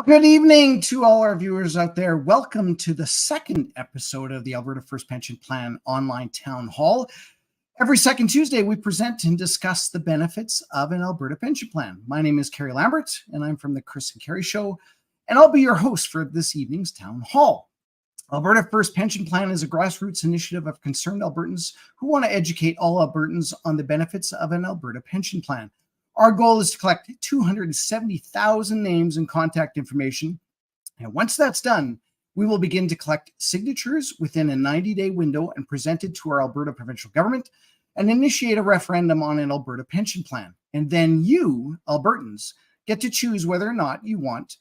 Well, good evening to all our viewers out there. Welcome to the second episode of the Alberta First Pension Plan online town hall. Every second Tuesday, we present and discuss the benefits of an Alberta pension plan. My name is Kerry Lambert, and I'm from the Chris and Kerry Show, and I'll be your host for this evening's town hall. Alberta First Pension Plan is a grassroots initiative of concerned Albertans who want to educate all Albertans on the benefits of an Alberta pension plan. Our goal is to collect 270,000 names and contact information. And once that's done, we will begin to collect signatures within a 90-day window and present it to our Alberta provincial government and initiate a referendum on an Alberta pension plan. And then you, Albertans, get to choose whether or not you want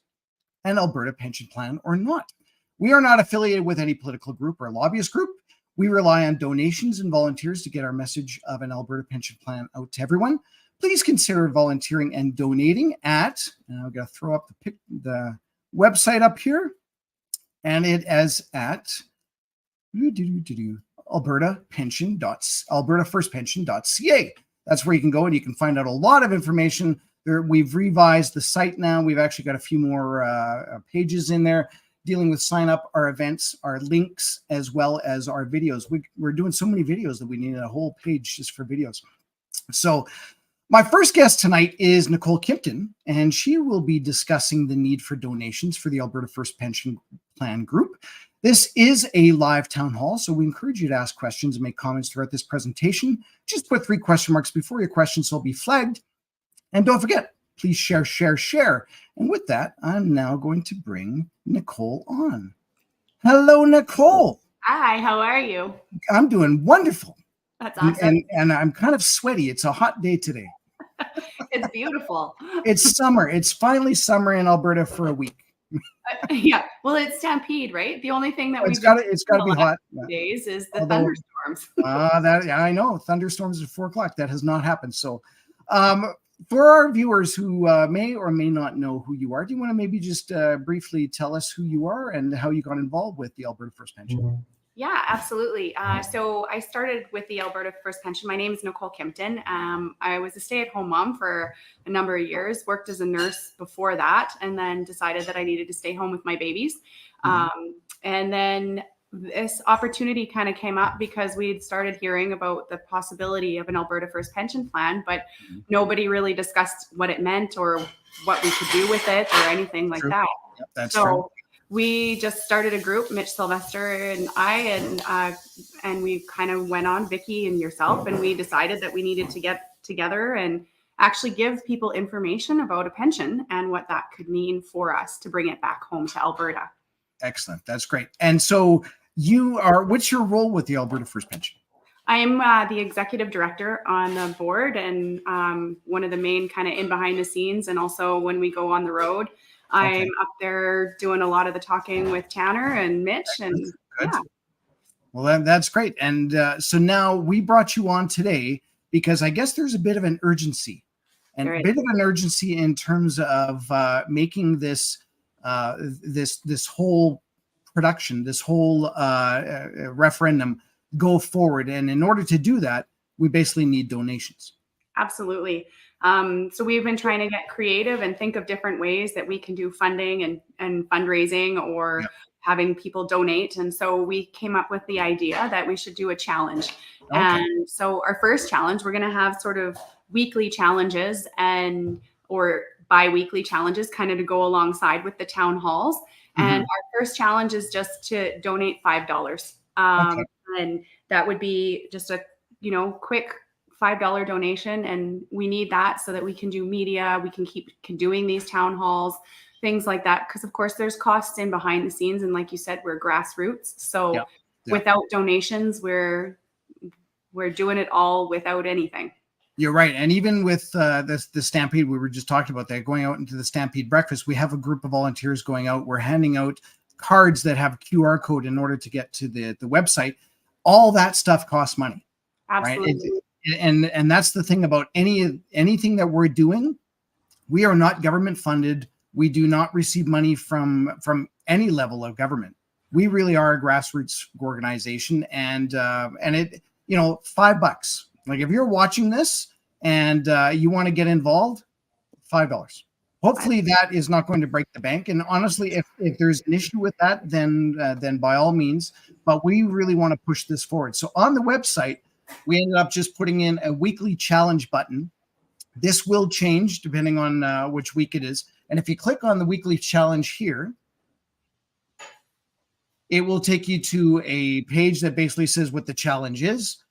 an Alberta pension plan or not. We are not affiliated with any political group or lobbyist group. We rely on donations and volunteers to get our message of an Alberta pension plan out to everyone. Please consider volunteering and donating at, and I'm going to throw up the website up here, and it is at albertafirstpension.ca. That's where you can go and you can find out a lot of information. We've revised the site now. We've actually got a few more pages in there dealing with sign up, our events, our links, as well as our videos. We're doing so many videos that we need a whole page just for videos. So my first guest tonight is Nicole Kimpton, and she will be discussing the need for donations for the Alberta First Pension Plan group. This is a live town hall, so we encourage you to ask questions and make comments throughout this presentation. Just put 3 question marks before your questions, so they'll be flagged. And don't forget, please share, share, share. And with that, I'm now going to bring Nicole on. Hello, Nicole. Hi, how are you? I'm doing wonderful. That's awesome. And I'm kind of sweaty. It's a hot day today. It's beautiful. It's summer. It's finally summer in Alberta for a week. Yeah. Well, it's Stampede, right? The only thing that it's got to be hot. Days is the thunderstorms. I know thunderstorms at 4:00. That has not happened. So, for our viewers who may or may not know who you are, do you want to maybe just briefly tell us who you are and how you got involved with the Alberta First Pension? Mm-hmm. Yeah, absolutely. So I started with the Alberta First Pension. My name is Nicole Kimpton. I was a stay-at-home mom for a number of years, worked as a nurse before that, and then decided that I needed to stay home with my babies. And then this opportunity kind of came up because we'd started hearing about the possibility of an Alberta First Pension Plan, but nobody really discussed what it meant or what we could do with it or anything like that. Yep, that's true. We just started a group, Mitch Sylvester and I, and we kind of went on, Vicky and yourself, and we decided that we needed to get together and actually give people information about a pension and what that could mean for us to bring it back home to Alberta. Excellent. That's great. And so what's your role with the Alberta First Pension? I am the executive director on the board and one of the main kind of in behind the scenes. And also when we go on the road, I'm up there doing a lot of the talking with Tanner and Mitch. And good. Yeah. Well, that's great. And so now we brought you on today because I guess there's a bit of an urgency in terms of making this whole production, this whole referendum go forward. And in order to do that, we basically need donations. Absolutely. So we've been trying to get creative and think of different ways that we can do funding and fundraising or having people donate. And so we came up with the idea that we should do a challenge. Okay. And so our first challenge, we're going to have sort of weekly challenges or bi-weekly challenges kind of to go alongside with the town halls. And our first challenge is just to donate $5. And that would be just a, quick $5 donation. And we need that so that we can do media. We can keep doing these town halls, things like that. Because of course there's costs in behind the scenes. And like you said, we're grassroots. So without donations, we're doing it all without anything. You're right. And even with the Stampede, we were just talking about that, going out into the Stampede breakfast, we have a group of volunteers going out. We're handing out cards that have a QR code in order to get to the website. All that stuff costs money. Absolutely. Right? And that's the thing about anything that we're doing. We are not government funded. We do not receive money from any level of government. We really are a grassroots organization, and it, $5. Like if you're watching this and you want to get involved, $5. hopefully that is not going to break the bank. And honestly, if there's an issue with that, then by all means, but we really want to push this forward. So on the website, we ended up just putting in a weekly challenge button. This will change depending on which week it is. And if you click on the weekly challenge here, it will take you to a page that basically says what the challenge is.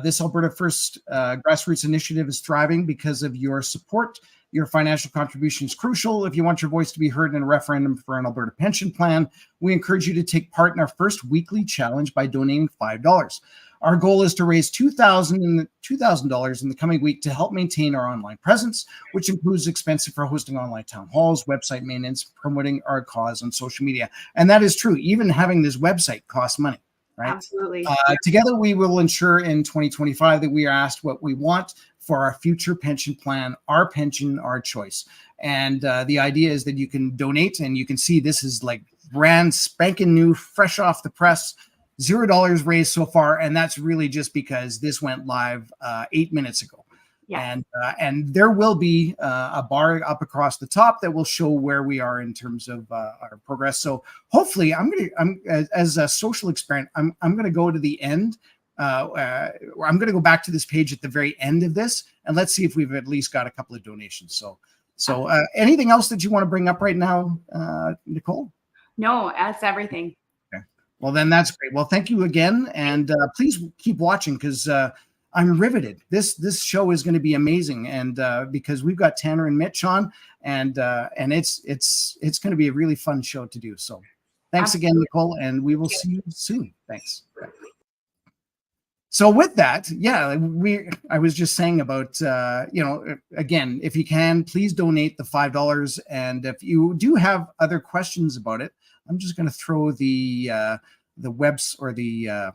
This Alberta First grassroots initiative is thriving because of your support. Your financial contribution is crucial. If you want your voice to be heard in a referendum for an Alberta Pension Plan, we encourage you to take part in our first weekly challenge by donating $5. Our goal is to raise $2,000 in the coming week to help maintain our online presence, which includes expenses for hosting online town halls, website maintenance, promoting our cause on social media. And that is true. Even having this website costs money, right? Absolutely. Together, we will ensure in 2025 that we are asked what we want for our future pension plan, our pension, our choice. And the idea is that you can donate, and you can see this is like brand spanking new, fresh off the press. $0 raised so far, and that's really just because this went live 8 minutes ago. Yeah. And there will be a bar up across the top that will show where we are in terms of our progress. So hopefully, I'm as a social experiment, I'm gonna go to the end. I'm gonna go back to this page at the very end of this, and let's see if we've at least got a couple of donations. So anything else that you want to bring up right now, Nicole? No, that's everything. Well, then that's great. Well, thank you again. And please keep watching, because I'm riveted. This show is going to be amazing. And because we've got Tanner and Mitch on, and it's going to be a really fun show to do. So thanks again, Nicole, and we will see you soon. Thanks. So with that, yeah, I was just saying about, again, if you can, please donate the $5. And if you do have other questions about it, I'm just going to throw the webs or the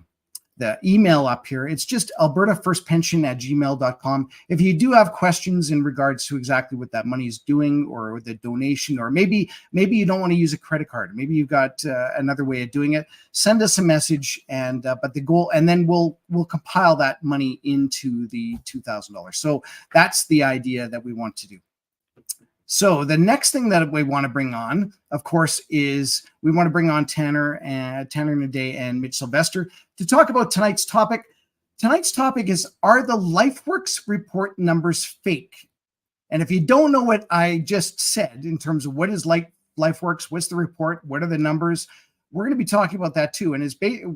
email up here. It's just albertafirstpension@gmail.com. If you do have questions in regards to exactly what that money is doing, or the donation, or maybe you don't want to use a credit card, maybe you've got another way of doing it, send us a message. And but the goal, and then we'll compile that money into the $2,000. So that's the idea that we want to do. So the next thing that we want to bring on, of course, is we want to bring on Tanner Hnidey and Mitch Sylvester to talk about tonight's topic. Tonight's topic is, are the Lifeworks report numbers fake? And if you don't know what I just said in terms of what is Lifeworks, what's the report, what are the numbers, we're going to be talking about that too. And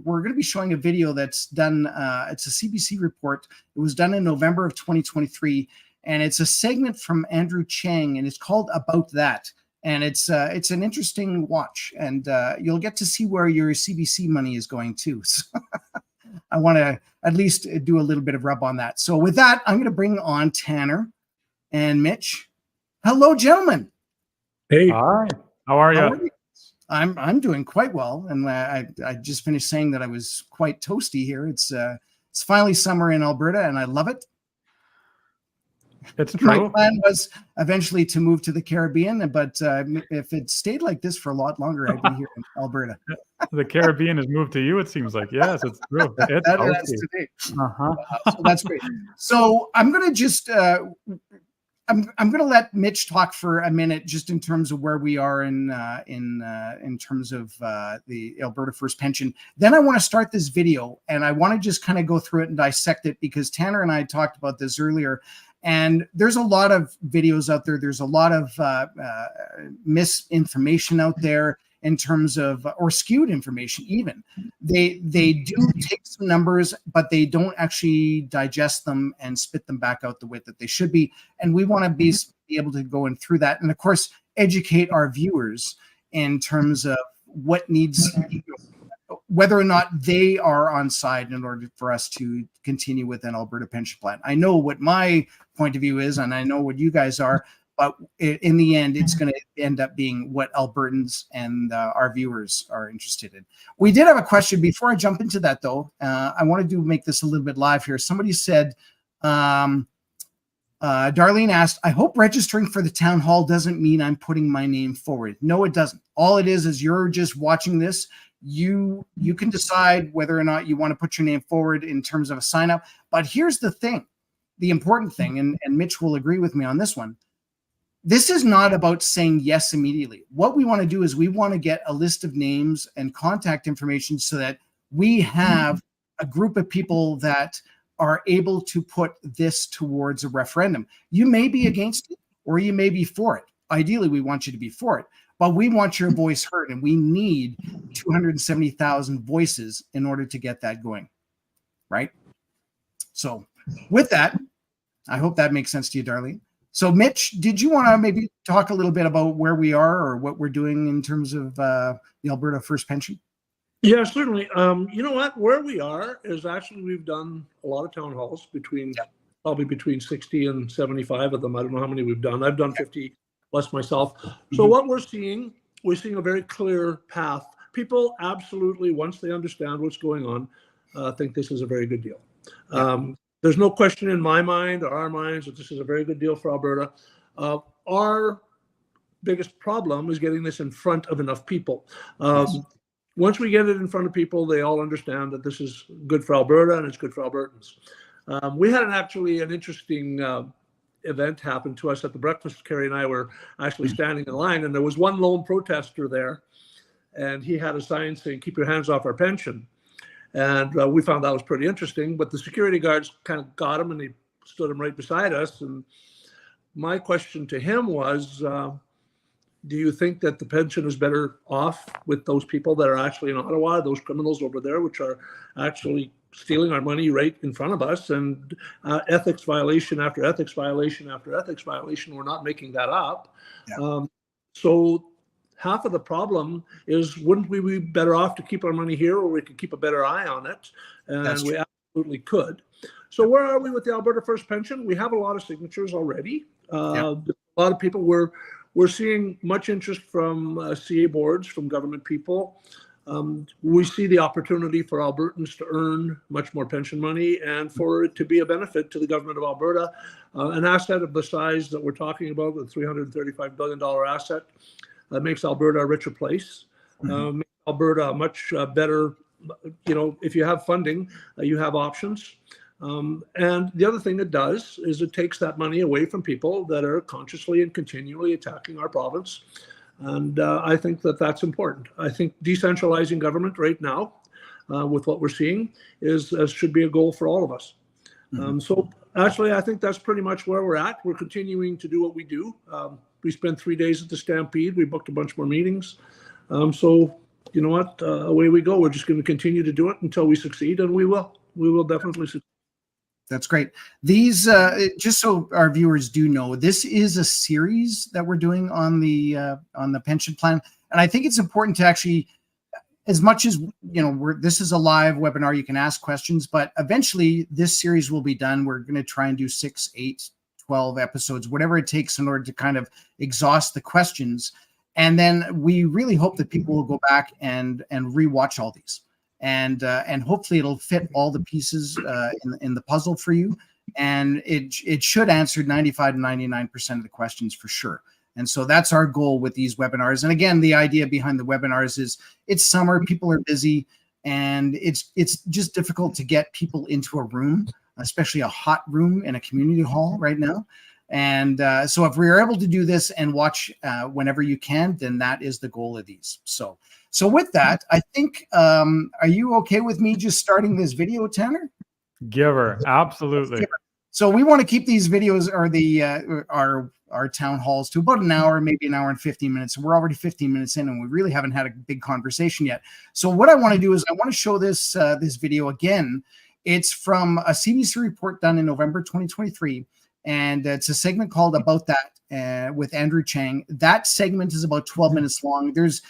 we're going to be showing a video that's done. It's a CBC report. It was done in November of 2023. And it's a segment from Andrew Chang, and it's called About That. And it's an interesting watch, and you'll get to see where your CBC money is going too. So I want to at least do a little bit of rub on that. So with that, I'm going to bring on Tanner and Mitch. Hello, gentlemen. Hey. Hi. How are you? I'm doing quite well, and I just finished saying that I was quite toasty here. It's finally summer in Alberta, and I love it. It's true. My plan was eventually to move to the Caribbean, but if it stayed like this for a lot longer, I'd be here in Alberta. The Caribbean has moved to you, it seems like. Yes, it's true. That's today. So that's great. So I'm going to just I'm going to let Mitch talk for a minute, just in terms of where we are in terms of the Alberta First Pension. Then I want to start this video, and I want to just kind of go through it and dissect it, because Tanner and I talked about this earlier. And there's a lot of videos out there. There's a lot of misinformation out there in terms of, or skewed information even. They do take some numbers, but they don't actually digest them and spit them back out the way that they should be. And we want to be able to go in through that. And of course, educate our viewers in terms of what needs, whether or not they are on side in order for us to continue with an Alberta pension plan. I know what my point of view is, and I know what you guys are, but in the end, it's going to end up being what Albertans and our viewers are interested in. We did have a question. Before I jump into that, though, I wanted to make this a little bit live here. Somebody said, Darlene asked, I hope registering for the town hall doesn't mean I'm putting my name forward. No, it doesn't. All it is you're just watching this. You can decide whether or not you want to put your name forward in terms of a sign up. But here's the thing, the important thing, and Mitch will agree with me on this one. this is not about saying yes immediately. What we want to do is we want to get a list of names and contact information so that we have a group of people that are able to put this towards a referendum. You may be against it or you may be for it. Ideally, we want you to be for it, but we want your voice heard, and we need 270,000 voices in order to get that going, right? So with that, I hope that makes sense to you, Darlene. So Mitch, did you want to maybe talk a little bit about where we are or what we're doing in terms of the Alberta First Pension? Yeah, certainly. You know what? Where we are is actually we've done a lot of town halls probably between 60 and 75 of them. I don't know how many we've done. I've done 50 plus myself. So what we're seeing a very clear path. People absolutely, once they understand what's going on, think this is a very good deal. There's no question in my mind or our minds that this is a very good deal for Alberta. Our biggest problem is getting this in front of enough people. Once we get it in front of people, they all understand that this is good for Alberta and it's good for Albertans. We had actually an interesting event happen to us at the breakfast. Kerry and I were actually standing in line, and there was one lone protester there, and he had a sign saying, "Keep your hands off our pension." And we found that was pretty interesting, but the security guards kind of got him and they stood him right beside us. And my question to him was, do you think that the pension is better off with those people that are actually in Ottawa, those criminals over there, which are actually stealing our money right in front of us, and ethics violation after ethics violation after ethics violation? We're not making that up. So half of the problem is, wouldn't we be better off to keep our money here, or we could keep a better eye on it? And we absolutely could. So where are we with the Alberta First Pension? We have a lot of signatures already. A lot of people we're seeing much interest from CA boards, from government people. We see the opportunity for Albertans to earn much more pension money and for it to be a benefit to the government of Alberta. An asset of the size that we're talking about, the $335 billion asset, makes Alberta a richer place, makes Alberta a much better, if you have funding, you have options. And the other thing it does is it takes that money away from people that are consciously and continually attacking our province. And I think that that's important. I think decentralizing government right now, with what we're seeing, should be a goal for all of us. So actually, I think that's pretty much where we're at. We're continuing to do what we do. We spent 3 days at the Stampede. We booked a bunch more meetings. So you know what? Away we go. We're just going to continue to do it until we succeed, and we will. We will definitely succeed. That's great. These, just so our viewers do know, this is a series that we're doing on the pension plan, and I think it's important to actually, as much as this is a live webinar, you can ask questions, but eventually this series will be done. We're going to try and do 6, 8, 12 episodes, whatever it takes in order to kind of exhaust the questions, and then we really hope that people will go back and rewatch all these. And hopefully it'll fit all the pieces in the puzzle for you, and it should answer 95 to 99% of the questions for sure. And so that's our goal with these webinars. And again, the idea behind the webinars is it's summer, people are busy, and it's just difficult to get people into a room, especially a hot room in a community hall right now. And so if we are able to do this and watch whenever you can, then that is the goal of these. So with that, I think, are you okay with me just starting this video, Tanner? Giver, absolutely. So we want to keep these videos or our town halls to about an hour, maybe an hour and 15 minutes. We're already 15 minutes in, and we really haven't had a big conversation yet. So what I want to do is I want to show this video again. It's from a CBC report done in November 2023. And it's a segment called About That with Andrew Chang. That segment is about 12 minutes long. There's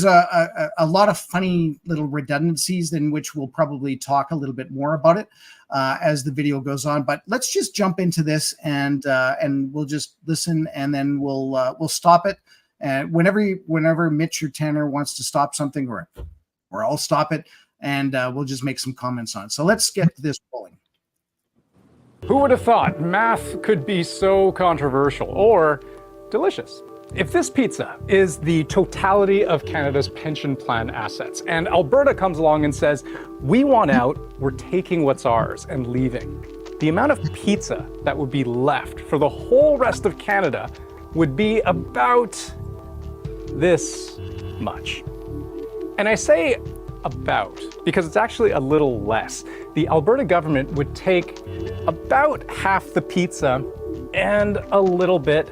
a lot of funny little redundancies in which we'll probably talk a little bit more about it as the video goes on. But let's just jump into this and we'll just listen, and then we'll stop it. And whenever Mitch or Tanner wants to stop something, or I'll stop it, and we'll just make some comments on it. So let's get this rolling. Who would have thought math could be so controversial or delicious? If this pizza is the totality of Canada's pension plan assets, and Alberta comes along and says, we want out, we're taking what's ours and leaving, the amount of pizza that would be left for the whole rest of Canada would be about this much. And I say about because it's actually a little less. The Alberta government would take about half the pizza and a little bit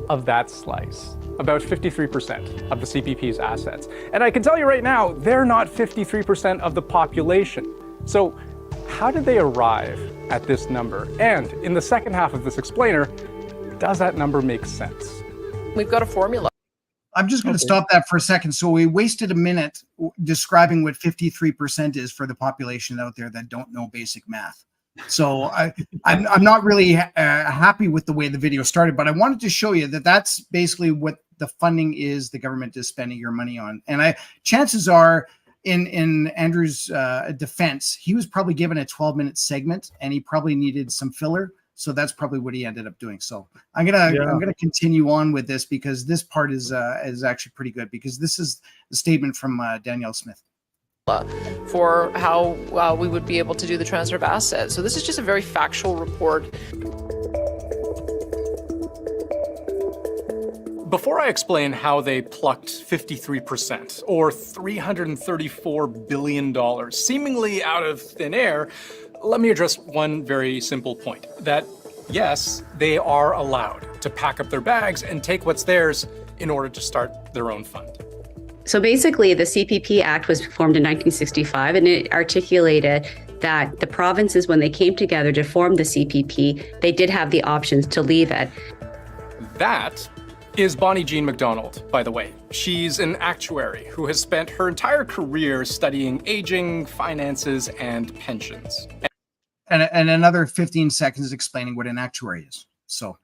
of that slice, about 53% of the CPP's assets. And I can tell you right now, they're not 53% of the population. So how did they arrive at this number? And in the second half of this explainer, does that number make sense? We've got a formula. I'm just going to stop that for a second. So we wasted a minute describing what 53% is for the population out there that don't know basic math. So I'm not really happy with the way the video started, but I wanted to show you that that's basically what the funding is the government is spending your money on. And chances are, in Andrew's defense, he was probably given a 12-minute segment and he probably needed some filler. So that's probably what he ended up doing. So I'm gonna continue on with this because this part is actually pretty good, because this is the statement from Danielle Smith For how we would be able to do the transfer of assets. So this is just a very factual report. Before I explain how they plucked 53% or $334 billion seemingly out of thin air, let me address one very simple point, that yes, they are allowed to pack up their bags and take what's theirs in order to start their own fund. So basically, the CPP Act was formed in 1965, and it articulated that the provinces, when they came together to form the CPP, they did have the options to leave it. That is Bonnie Jean McDonald, by the way. She's an actuary who has spent her entire career studying aging, finances, and pensions. and another 15 seconds explaining what an actuary is. So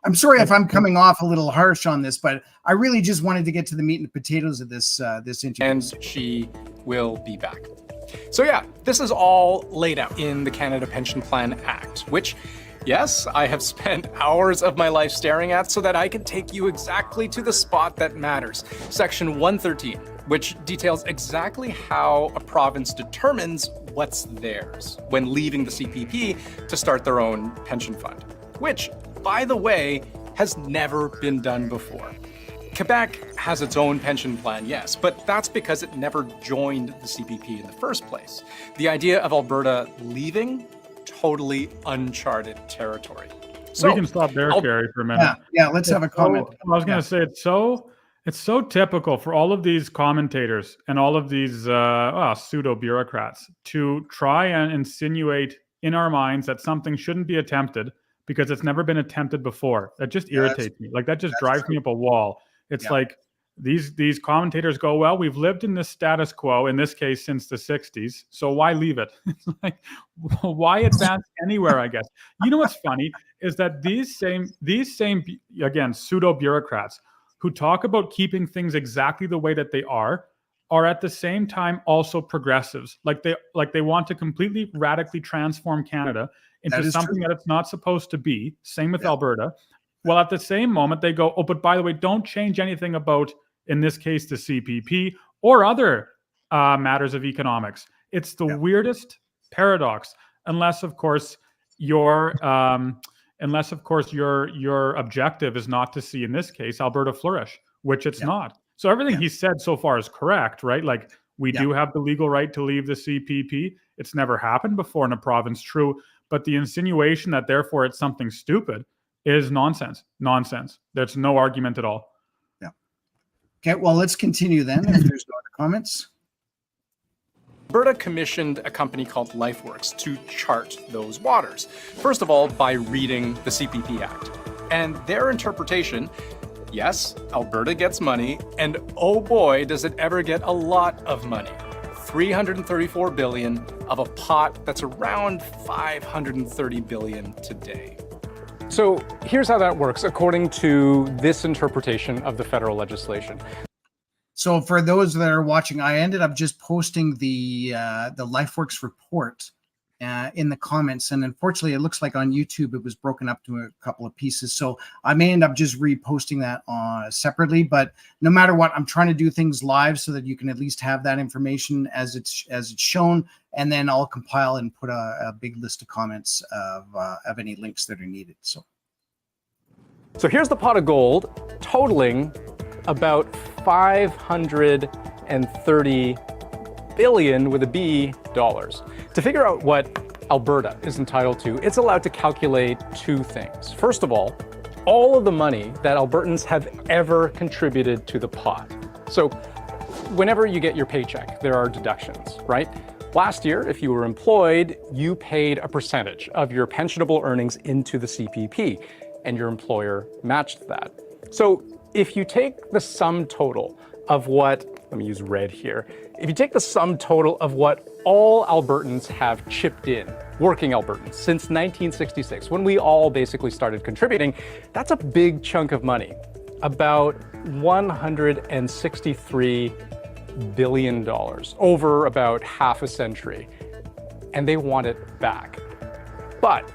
I'm sorry if I'm coming off a little harsh on this, but I really just wanted to get to the meat and potatoes of this interview. And she will be back. So yeah, this is all laid out in the Canada Pension Plan Act, which, yes, I have spent hours of my life staring at so that I can take you exactly to the spot that matters. Section 113, which details exactly how a province determines what's theirs when leaving the CPP to start their own pension fund, which, by the way, has never been done before. Quebec has its own pension plan, yes, but that's because it never joined the CPP in the first place. The idea of Alberta leaving, totally uncharted territory. So we can stop there, Kerry, for a minute. Yeah, let's have a comment. I was going to say it's so typical for all of these commentators and all of these pseudo bureaucrats to try and insinuate in our minds that something shouldn't be attempted because it's never been attempted before. That just irritates me. Like that just drives me up a wall. It's like these commentators go, well, we've lived in this status quo, in this case, since the 60s. So why leave it? It's like, why advance anywhere, I guess. You know what's funny is that these same, again, pseudo bureaucrats who talk about keeping things exactly the way that they are at the same time also progressives. Like they want to completely radically transform Canada into something that it's not supposed to be. Same with Alberta. Well, at the same moment, they go, oh, but by the way, don't change anything about, in this case, the CPP or other matters of economics. It's the weirdest paradox, unless, of course, your objective is not to see, in this case, Alberta flourish, which it's not. So everything he said so far is correct, right? Like we do have the legal right to leave the CPP. It's never happened before in a province, true. But the insinuation that therefore it's something stupid is nonsense. There's no argument at all. Yeah. Okay, well, let's continue then. If there's no other comments. Alberta commissioned a company called Lifeworks to chart those waters. First of all, by reading the CPP Act. And their interpretation, yes, Alberta gets money, and oh boy, does it ever get a lot of money. $334 billion of a pot that's around $530 billion today. So here's how that works according to this interpretation of the federal legislation. So for those that are watching, I ended up just posting the Lifeworks report in the comments, and unfortunately, it looks like on YouTube it was broken up to a couple of pieces. So I may end up just reposting that separately. But no matter what, I'm trying to do things live so that you can at least have that information as it's shown, and then I'll compile and put a big list of comments of any links that are needed. So. So here's the pot of gold totaling about $530 billion with a B dollars. To figure out what Alberta is entitled to, it's allowed to calculate two things. First of all of the money that Albertans have ever contributed to the pot. So whenever you get your paycheck, there are deductions, right? Last year, if you were employed, you paid a percentage of your pensionable earnings into the CPP, and your employer matched that. So if you take the sum total of what, let me use red here, if you take the sum total of what all Albertans have chipped in, working Albertans, since 1966, when we all basically started contributing, that's a big chunk of money, about $163 billion over about half a century, and they want it back. But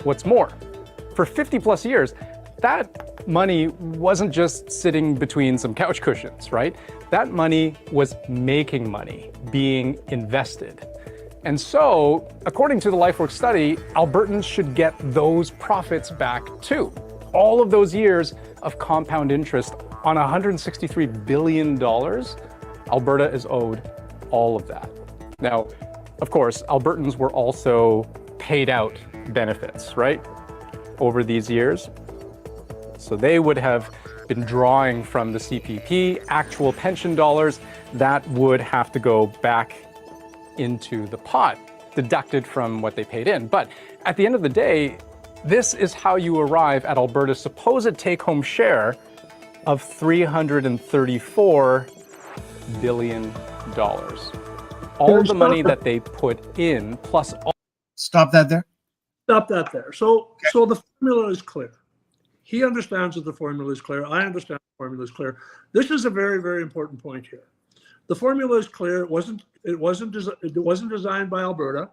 what's more, for 50 plus years, that money wasn't just sitting between some couch cushions, right? That money was making money, being invested. And so, according to the Lifeworks study, Albertans should get those profits back too. All of those years of compound interest on $163 billion, Alberta is owed all of that. Now, of course, Albertans were also paid out benefits, right, over these years. So they would have been drawing from the CPP, actual pension dollars that would have to go back into the pot, deducted from what they paid in. But at the end of the day, this is how you arrive at Alberta's supposed take-home share of $334 billion. All of the money that they put in, plus all... Stop that there. Stop that there. So the formula is clear. He understands that the formula is clear. I understand the formula is clear. This is a very, very important point here. The formula is clear. It wasn't designed by Alberta.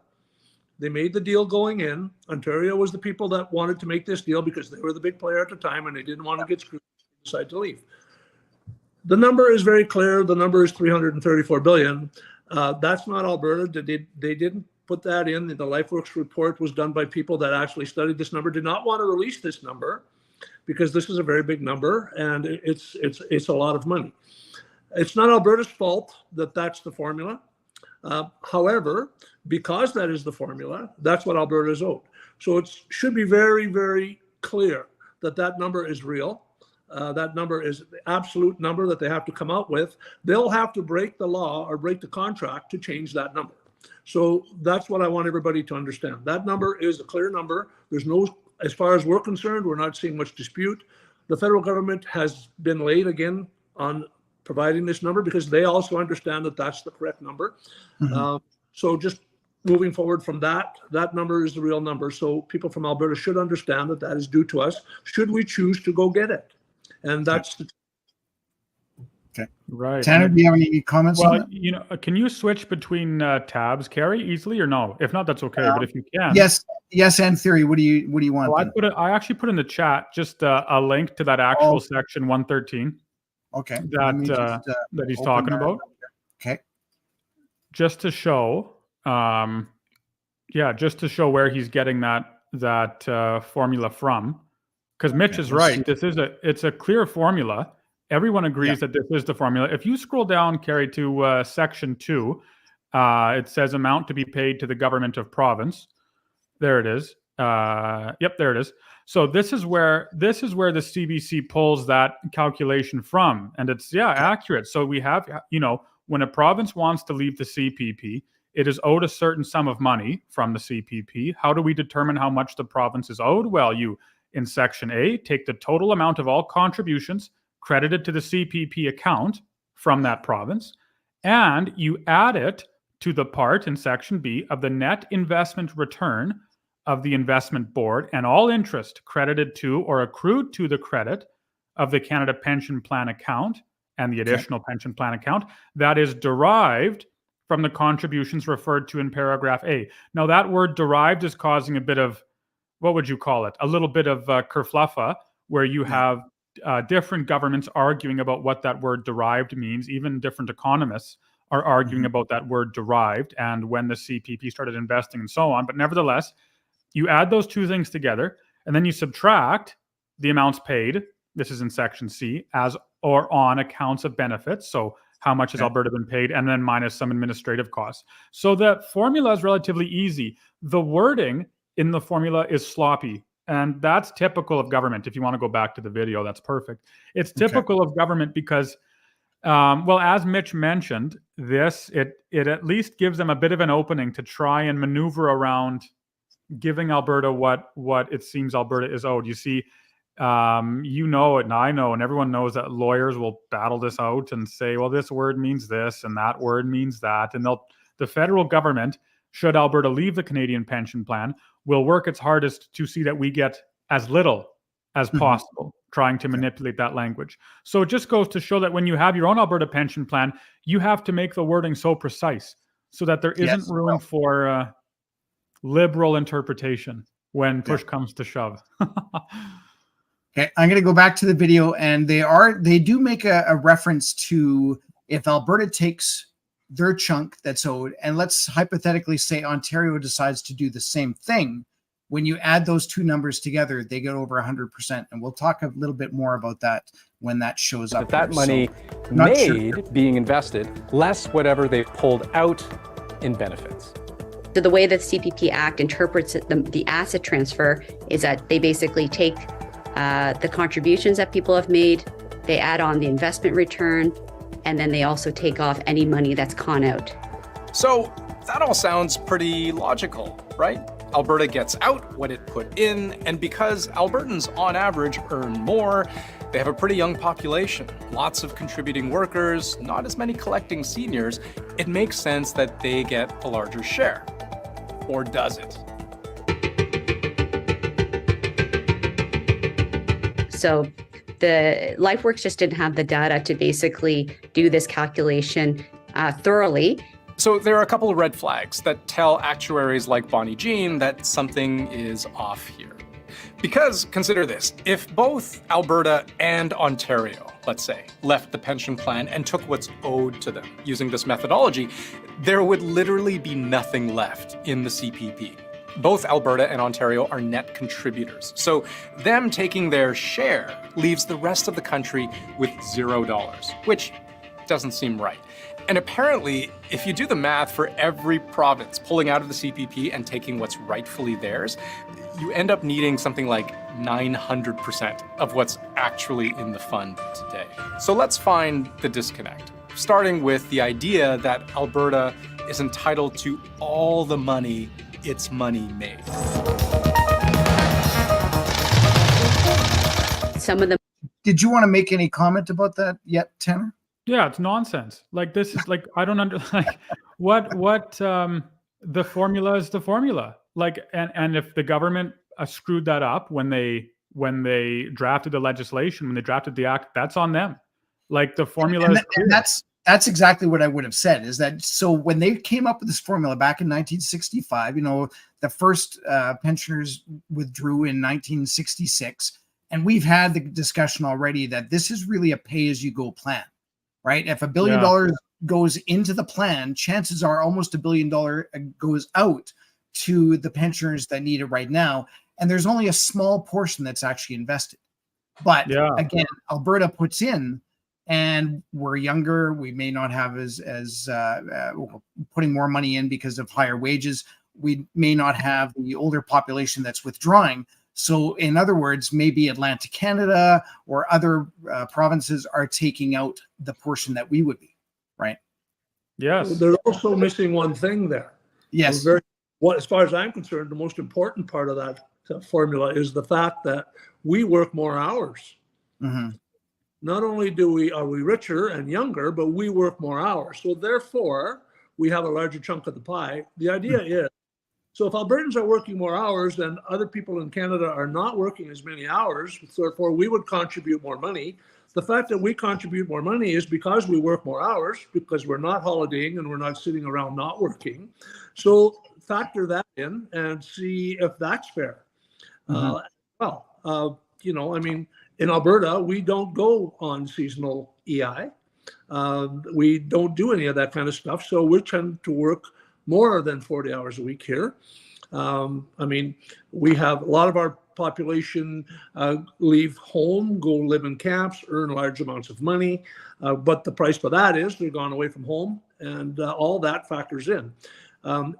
They made the deal going in. Ontario was the people that wanted to make this deal because they were the big player at the time and they didn't want to get screwed and decide to leave. The number is very clear. The number is $334 billion. That's not Alberta. They didn't put that in. The Lifeworks report was done by people that actually studied this number, did not want to release this number because this is a very big number and it's a lot of money. It's not Alberta's fault that that's the formula. However, because that is the formula, that's what Alberta is owed. So it should be very, very clear that that number is real. That number is the absolute number that they have to come out with. They'll have to break the law or break the contract to change that number. So that's what I want everybody to understand. That number is a clear number. There's no, as far as we're concerned, we're not seeing much dispute. The federal government has been late again on providing this number because they also understand that that's the correct number. Mm-hmm. So just moving forward from that, that number is the real number. So people from Alberta should understand that that is due to us, should we choose to go get it. And that's the okay. Right. Tanner, do you have any comments on that? You know, can you switch between tabs, Kerry, easily or no? If not, that's okay. But if you can, yes, and theory. What do you want? Well, I actually put in the chat just a link to that actual section 113. Okay. That he's talking about. Okay. Just to show, just to show where he's getting that formula from. Because Mitch is right. It's a clear formula. Everyone agrees that this is the formula. If you scroll down, Kerry, to section 2, it says amount to be paid to the government of province. There it is. Yep, there it is. So this is where the CBC pulls that calculation from, and it's accurate. So we have, when a province wants to leave the CPP, it is owed a certain sum of money from the CPP. How do we determine how much the province is owed? Well, you, in section A, take the total amount of all contributions credited to the CPP account from that province, and you add it to the part in section B of the net investment return of the investment board and all interest credited to or accrued to the credit of the Canada Pension Plan account and the additional pension plan account that is derived from the contributions referred to in paragraph A. Now that word derived is causing a bit of, what would you call it? A little bit of kerfluffa, where you have different governments arguing about what that word derived means. Even different economists are arguing about that word derived and when the CPP started investing and so on. But nevertheless, you add those two things together and then you subtract the amounts paid, this is in section C, as or on accounts of benefits. So how much has Alberta been paid, and then minus some administrative costs. So the formula is relatively easy. The wording in the formula is sloppy, and that's typical of government. If you want to go back to the video, that's perfect. It's typical of government because, well, as Mitch mentioned, it at least gives them a bit of an opening to try and maneuver around giving Alberta what it seems Alberta is owed. You see, you know it, and I know, and everyone knows that lawyers will battle this out and say, well, this word means this and that word means that. And the federal government, should Alberta leave the Canadian Pension Plan, will work its hardest to see that we get as little as possible, trying to manipulate that language. So it just goes to show that when you have your own Alberta Pension Plan, you have to make the wording so precise so that there isn't room for liberal interpretation when push comes to shove. Okay, I'm going to go back to the video, and they do make a reference to if Alberta takes their chunk that's owed, and let's hypothetically say Ontario decides to do the same thing. When you add those two numbers together, they get over 100%, and we'll talk a little bit more about that when that shows up. That money made being invested, less whatever they've pulled out in benefits. So the way that the CPP Act interprets the asset transfer is that they basically take the contributions that people have made, they add on the investment return, and then they also take off any money that's gone out. So that all sounds pretty logical, right? Alberta gets out what it put in, and because Albertans on average earn more, they have a pretty young population, lots of contributing workers, not as many collecting seniors, it makes sense that they get a larger share. Or does it? So the Lifeworks just didn't have the data to basically do this calculation thoroughly. So there are a couple of red flags that tell actuaries like Bonnie Jean that something is off here. Because consider this, if both Alberta and Ontario, let's say, left the pension plan and took what's owed to them using this methodology, there would literally be nothing left in the CPP. Both Alberta and Ontario are net contributors. So them taking their share leaves the rest of the country with $0, which doesn't seem right. And apparently, if you do the math for every province pulling out of the CPP and taking what's rightfully theirs, you end up needing something like 900% of what's actually in the fund today. So let's find the disconnect, starting with the idea that Alberta is entitled to all the money its money made. Some of them. Did you want to make any comment about that yet, Tanner? Yeah, it's nonsense. Like, this is like, I don't like what the formula is the formula. Like, and if the government screwed that up when they drafted the legislation, when they drafted the act, that's on them. Like, the formula is clear. And that's exactly what I would have said, is that so when they came up with this formula back in 1965, you know, the first pensioners withdrew in 1966, and we've had the discussion already that this is really a pay-as-you-go plan, right? If $1 billion goes into the plan, chances are almost $1 billion goes out to the pensioners that need it right now, and there's only a small portion that's actually invested. But again, Alberta puts in, and we're younger. We may not have as putting more money in because of higher wages. We may not have the older population that's withdrawing. So in other words, maybe Atlantic Canada or other provinces are taking out the portion that we would be, right? Yes. They're also missing one thing there. Yes. As far as I'm concerned, the most important part of that formula is the fact that we work more hours. Mm-hmm. Not only are we richer and younger, but we work more hours. So therefore, we have a larger chunk of the pie. The idea is, so if Albertans are working more hours, then other people in Canada are not working as many hours. So therefore, we would contribute more money. The fact that we contribute more money is because we work more hours, because we're not holidaying and we're not sitting around not working. So factor that in and see if that's fair. You know, I mean, in Alberta, we don't go on seasonal EI. We don't do any of that kind of stuff. So we tend to work more than 40 hours a week here. I mean, we have a lot of our population leave home, go live in camps, earn large amounts of money. But the price for that is they're gone away from home, and all that factors in.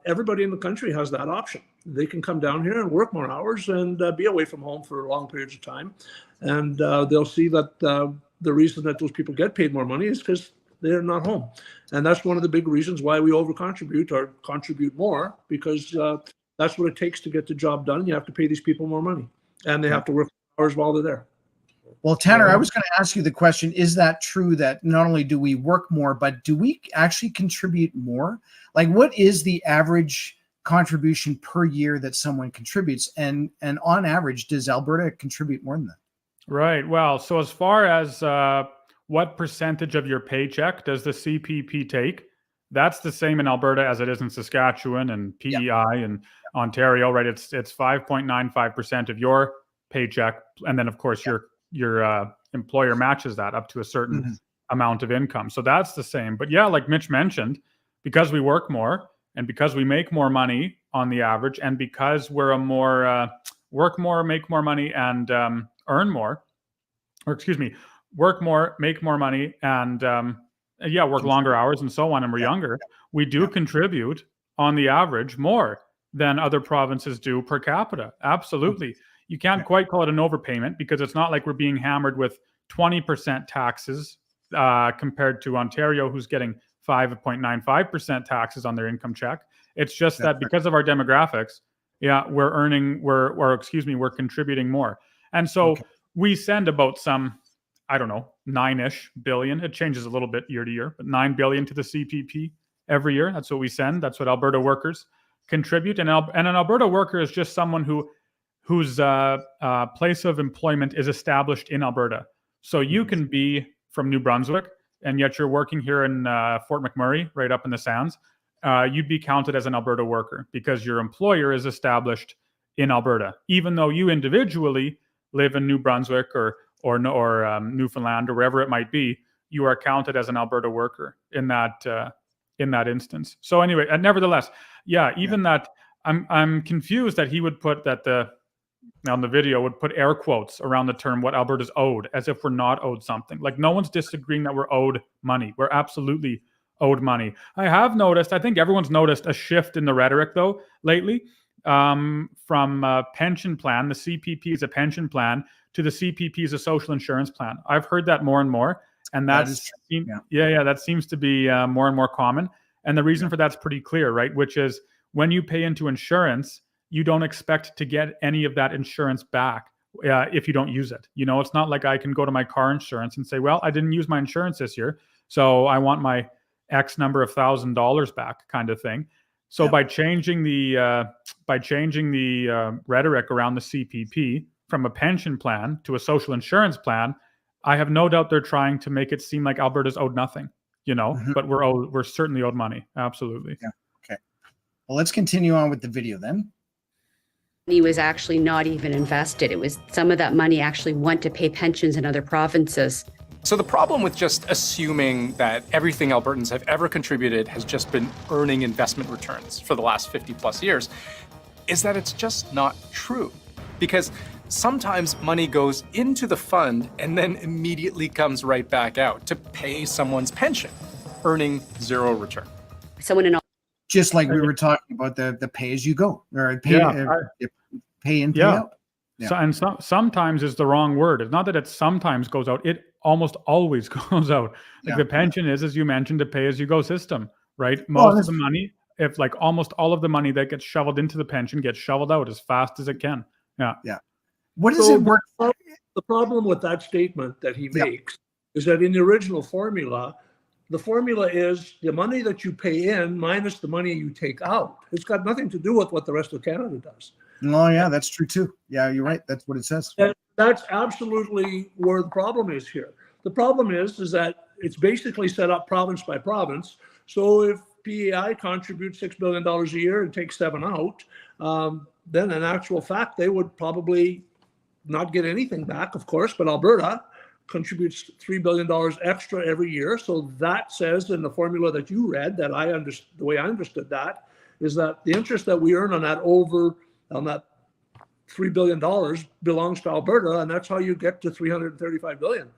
Everybody in the country has that option. They can come down here and work more hours and be away from home for long periods of time. And they'll see that the reason that those people get paid more money is because they're not home. And that's one of the big reasons why we over-contribute or contribute more, because that's what it takes to get the job done. You have to pay these people more money, and they have to work hours while they're there. Well, Tanner, I was going to ask you the question, is that true that not only do we work more, but do we actually contribute more? Like, what is the average contribution per year that someone contributes? And on average, does Alberta contribute more than that? Right. Well, so as far as what percentage of your paycheck does the CPP take? That's the same in Alberta as it is in Saskatchewan and PEI and Ontario, right? It's 5.95% of your paycheck, and then of course your employer matches that up to a certain amount of income. So that's the same. But yeah, like Mitch mentioned, because we work more and because we make more money on the average, and because we're a more work more, make more money, and earn more, or excuse me, work more, make more money, and work longer hours and so on, and we're younger, we do contribute on the average more than other provinces do per capita. Absolutely. You can't quite call it an overpayment, because it's not like we're being hammered with 20% taxes compared to Ontario, who's getting 5.95% taxes on their income check. It's just that because of our demographics, we're contributing more. And so we send about some, I don't know, 9-ish billion. It changes a little bit year to year, but 9 billion to the CPP every year. That's what we send. That's what Alberta workers contribute. And an Alberta worker is just someone whose place of employment is established in Alberta. So you can be from New Brunswick, and yet you're working here in Fort McMurray, right up in the Sands. You'd be counted as an Alberta worker because your employer is established in Alberta, even though you individually live in New Brunswick or Newfoundland or wherever it might be. You are counted as an Alberta worker in that instance. So anyway, nevertheless, that I'm confused that he would put that on the video would put air quotes around the term what Alberta's owed, as if we're not owed something. Like, no one's disagreeing that we're owed money. We're absolutely owed money. I think everyone's noticed a shift in the rhetoric though lately, from pension plan. The CPP is a pension plan to the CPP is a social insurance plan. I've heard that more and more, and that seems to be more and more common. And the reason for that's pretty clear, right? Which is, when you pay into insurance, you don't expect to get any of that insurance back if you don't use it. You know, it's not like I can go to my car insurance and say, well, I didn't use my insurance this year, so I want my X number of $1,000 back, kind of thing. So by changing the rhetoric around the CPP from a pension plan to a social insurance plan, I have no doubt they're trying to make it seem like Alberta's owed nothing, but we're certainly owed money. Absolutely. Yeah. Okay. Well, let's continue on with the video then. Money was actually not even invested. It was some of that money actually went to pay pensions in other provinces. So the problem with just assuming that everything Albertans have ever contributed has just been earning investment returns for the last 50 plus years is that it's just not true. Because sometimes money goes into the fund and then immediately comes right back out to pay someone's pension, earning zero return. Just like we were talking about the pay as you go, or pay in, pay out. Yeah. So, sometimes is the wrong word. It's not that it sometimes goes out. It almost always goes out. Like the pension is, as you mentioned, a pay as you go system, right? Most of the money, if like almost all of the money that gets shoveled into the pension gets shoveled out as fast as it can. Yeah. What does it work? The problem with that statement that he makes is that in the original formula, the formula is the money that you pay in minus the money you take out. It's got nothing to do with what the rest of Canada does. Oh, yeah, that's true too. Yeah, you're right. That's what it says. And that's absolutely where the problem is here. The problem is that it's basically set up province by province. So if PEI contributes $6 billion a year and takes 7 out, then in actual fact, they would probably not get anything back, of course, but Alberta contributes $3 billion extra every year. So that says in the formula that you read, the way I understood that, is that the interest that we earn on that $3 billion belongs to Alberta, and that's how you get to 335 billion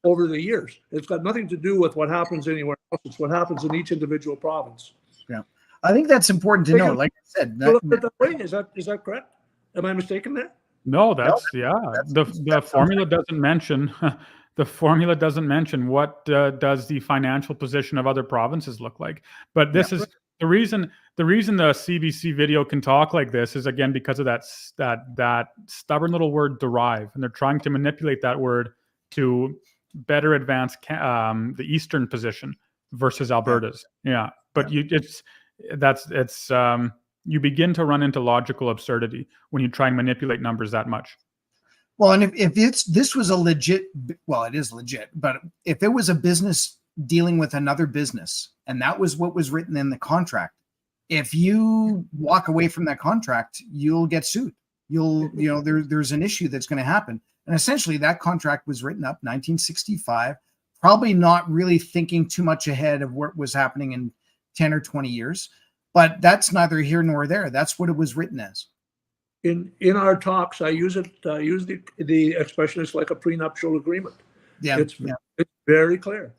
over the years. It's got nothing to do with what happens anywhere else. It's what happens in each individual province. Yeah, I think that's important to know. Like I said, is that correct? Am I mistaken there? No, the formula doesn't mention the formula doesn't mention what does the financial position of other provinces look like. But this is the reason the CBC video can talk like this is, again, because of that stubborn little word derive, and they're trying to manipulate that word to better advance the eastern position versus Alberta's. Yeah, but you begin to run into logical absurdity when you try and manipulate numbers that much. Well, and if this was a legit, well, it is legit, but if it was a business dealing with another business, and that was what was written in the contract, if you walk away from that contract, you'll get sued. There's an issue that's going to happen. And essentially that contract was written up 1965, probably not really thinking too much ahead of what was happening in 10 or 20 years, but that's neither here nor there. That's what it was written as. In our talks, I use the expression, it's like a prenuptial agreement. Yeah, it's very clear.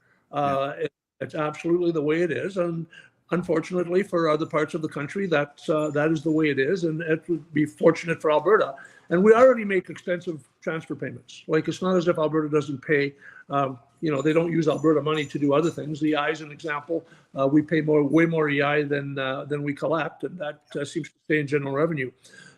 It's absolutely the way it is, and unfortunately for other parts of the country, that is the way it is, and it would be fortunate for Alberta. And we already make extensive transfer payments. Like, it's not as if Alberta doesn't pay. They don't use Alberta money to do other things. The EI is an example. We pay way more EI than we collect, and that seems to stay in general revenue.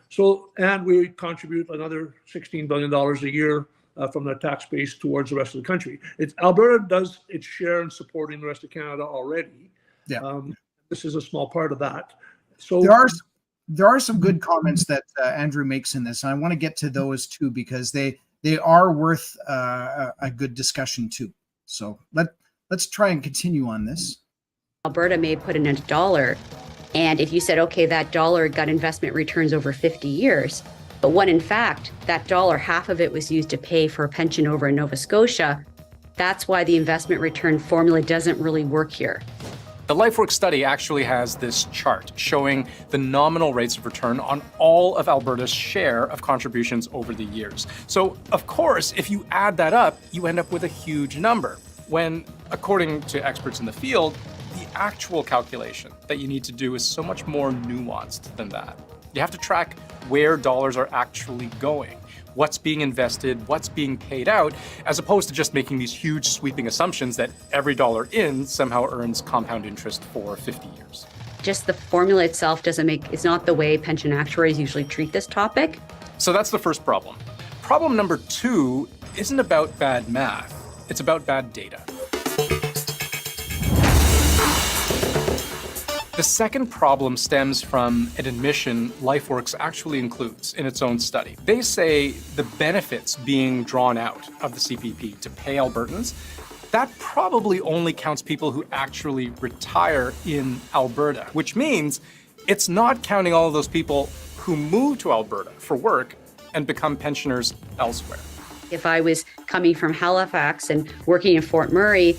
So, and we contribute another $16 billion a year from the tax base towards the rest of the country. Alberta does its share in supporting the rest of Canada already. Yeah. This is a small part of that. So there are some good comments that Andrew makes in this, and I want to get to those too, because they are worth a good discussion too. So let's try and continue on this. Alberta may put in $1, and if you said, okay, that $1 got investment returns over 50 years, but when in fact that $1, half of it was used to pay for a pension over in Nova Scotia, that's why the investment return formula doesn't really work here. The Lifeworks study actually has this chart showing the nominal rates of return on all of Alberta's share of contributions over the years. So, of course, if you add that up, you end up with a huge number, when, according to experts in the field, the actual calculation that you need to do is so much more nuanced than that. You have to track where dollars are actually going, what's being invested, what's being paid out, as opposed to just making these huge sweeping assumptions that every dollar in somehow earns compound interest for 50 years. Just the formula itself it's not the way pension actuaries usually treat this topic. So that's the first problem. Problem number 2 isn't about bad math, it's about bad data. The second problem stems from an admission Lifeworks actually includes in its own study. They say the benefits being drawn out of the CPP to pay Albertans, that probably only counts people who actually retire in Alberta, which means it's not counting all of those people who move to Alberta for work and become pensioners elsewhere. If I was coming from Halifax and working in Fort Murray,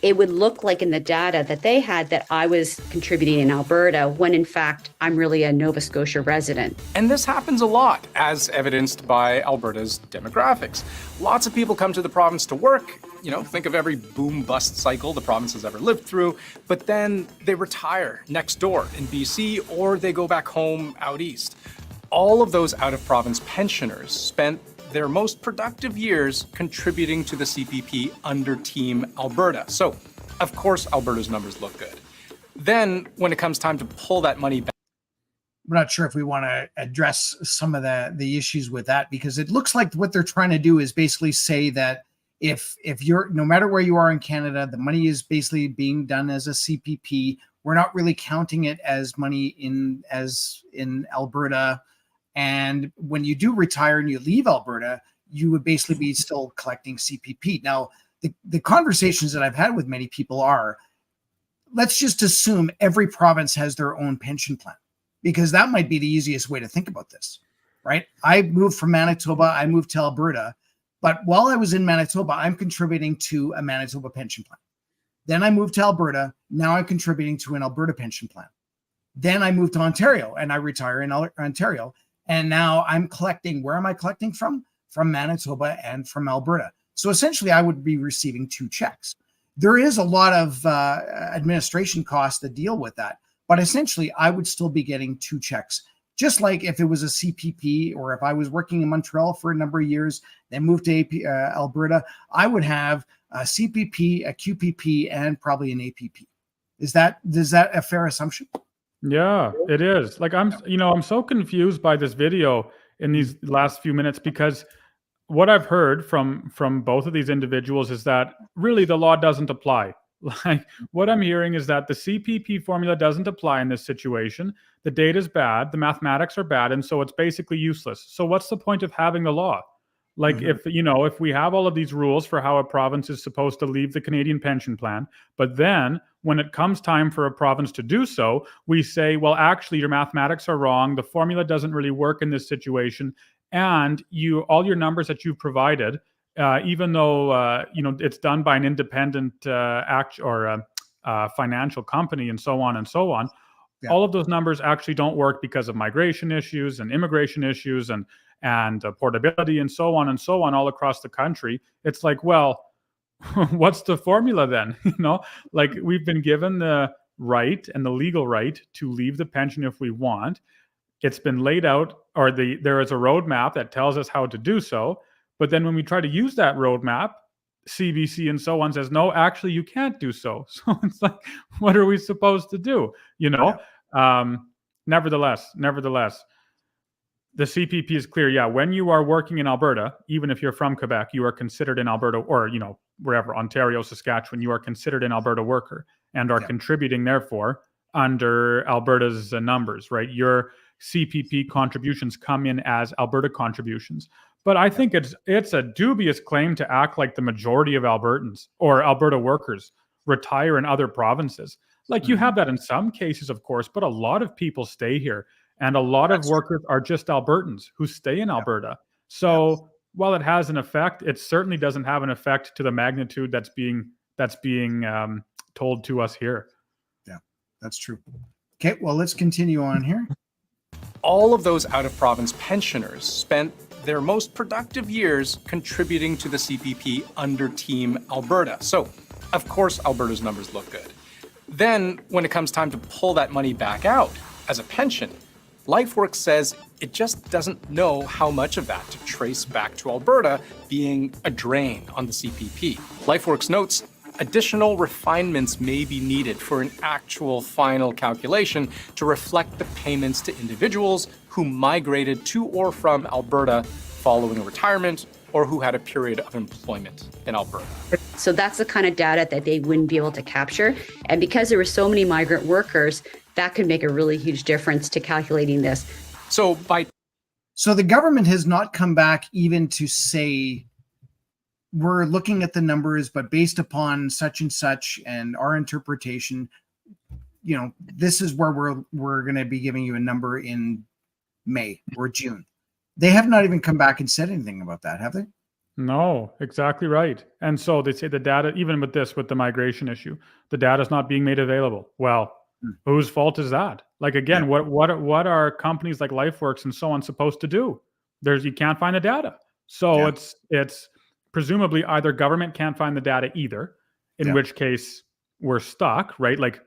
it would look like in the data that they had that I was contributing in Alberta, when in fact I'm really a Nova Scotia resident. And this happens a lot, as evidenced by Alberta's demographics. Lots of people come to the province to work. Think of every boom-bust cycle the province has ever lived through, but then they retire next door in BC, or they go back home out east. All of those out-of-province pensioners spent their most productive years contributing to the CPP under Team Alberta. So, of course, Alberta's numbers look good. Then, when it comes time to pull that money back, I'm not sure if we want to address some of the issues with that, because it looks like what they're trying to do is basically say that if you're, no matter where you are in Canada, the money is basically being done as a CPP. We're not really counting it as money in Alberta. And when you do retire and you leave Alberta, you would basically be still collecting CPP. Now, the conversations that I've had with many people are, let's just assume every province has their own pension plan, because that might be the easiest way to think about this, right? I moved from Manitoba, I moved to Alberta, but while I was in Manitoba, I'm contributing to a Manitoba pension plan. Then I moved to Alberta, now I'm contributing to an Alberta pension plan. Then I moved to Ontario and I retire in Ontario. And now I'm collecting. Where am I collecting from? From Manitoba and from Alberta. So essentially, I would be receiving 2 checks. There is a lot of administration costs that deal with that. But essentially, I would still be getting 2 checks. Just like if it was a CPP, or if I was working in Montreal for a number of years, then moved to Alberta, I would have a CPP, a QPP, and probably an APP. Is that a fair assumption? Yeah, it is. Like I'm so confused by this video in these last few minutes, because what I've heard from both of these individuals is that really the law doesn't apply. Like what I'm hearing is that the CPP formula doesn't apply in this situation. The data is bad, the mathematics are bad, and so it's basically useless. So what's the point of having the law? Like if we have all of these rules for how a province is supposed to leave the Canadian pension plan, but then when it comes time for a province to do so, we say, well, actually your mathematics are wrong. The formula doesn't really work in this situation. And all your numbers that you've provided, even though it's done by an independent financial company and so on and so on, all of those numbers actually don't work because of migration issues and immigration issues and portability and so on all across the country. It's like, well, what's the formula then? Like we've been given the right and the legal right to leave the pension if we want. It's been laid out, or there is a roadmap that tells us how to do so. But then when we try to use that roadmap, CBC and so on says, no, actually you can't do so. So it's like, what are we supposed to do? Nevertheless, the CPP is clear. Yeah, when you are working in Alberta, even if you're from Quebec, you are considered an Alberta, or wherever, Ontario, Saskatchewan, you are considered an Alberta worker and are contributing, therefore, under Alberta's numbers, right? Your CPP contributions come in as Alberta contributions. But I think it's a dubious claim to act like the majority of Albertans or Alberta workers retire in other provinces. Like you have that in some cases, of course, but a lot of people stay here. And a lot of workers are just Albertans who stay in Alberta. So while it has an effect, it certainly doesn't have an effect to the magnitude that's being told to us here. Yeah, that's true. Okay, well, let's continue on here. All of those out-of-province pensioners spent their most productive years contributing to the CPP under Team Alberta. So, of course, Alberta's numbers look good. Then, when it comes time to pull that money back out as a pension, Lifeworks says it just doesn't know how much of that to trace back to Alberta being a drain on the CPP. Lifeworks notes additional refinements may be needed for an actual final calculation to reflect the payments to individuals who migrated to or from Alberta following retirement or who had a period of employment in Alberta. So that's the kind of data that they wouldn't be able to capture. And because there were so many migrant workers, that could make a really huge difference to calculating this. So the government has not come back even to say, we're looking at the numbers, but based upon such and such and our interpretation, this is where we're going to be giving you a number in May or June. They have not even come back and said anything about that, have they? No, exactly right. And so they say the data, even with the migration issue, the data is not being made available. Well, whose fault is that? Like, again, what are companies like Lifeworks and so on supposed to do? You can't find the data. So it's presumably either government can't find the data either, in which case we're stuck, right? Like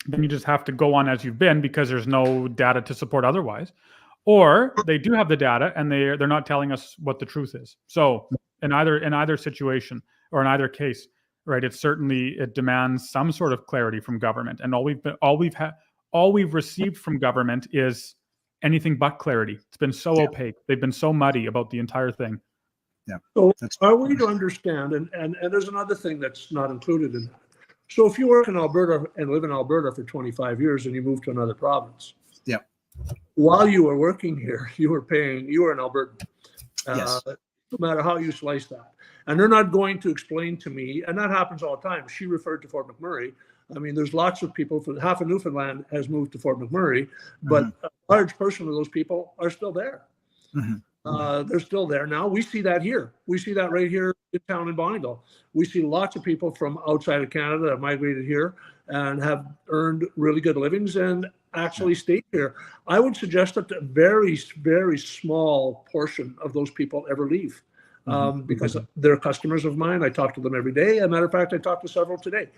then you just have to go on as you've been because there's no data to support otherwise. Or they do have the data and they're not telling us what the truth is. So in either situation or in either case, right, it demands some sort of clarity from government. And all we've received from government is anything but clarity. It's been so opaque. They've been so muddy about the entire thing. Yeah. So are we to understand, and there's another thing that's not included in that. So if you work in Alberta and live in Alberta for 25 years and you move to another province, while you were working here, you were an Albertan. No matter how you slice that. And they're not going to explain to me, and that happens all the time. She referred to Fort McMurray. I mean, there's lots of people, half of Newfoundland has moved to Fort McMurray, but a large portion of those people are still there. They're still there now. We see that here. We see that right here in town in Bonneville. We see lots of people from outside of Canada that have migrated here and have earned really good livings and actually stay here. I would suggest that a very, very small portion of those people ever leave because they're customers of mine. I talk to them every day. As a matter of fact, I talked to several today.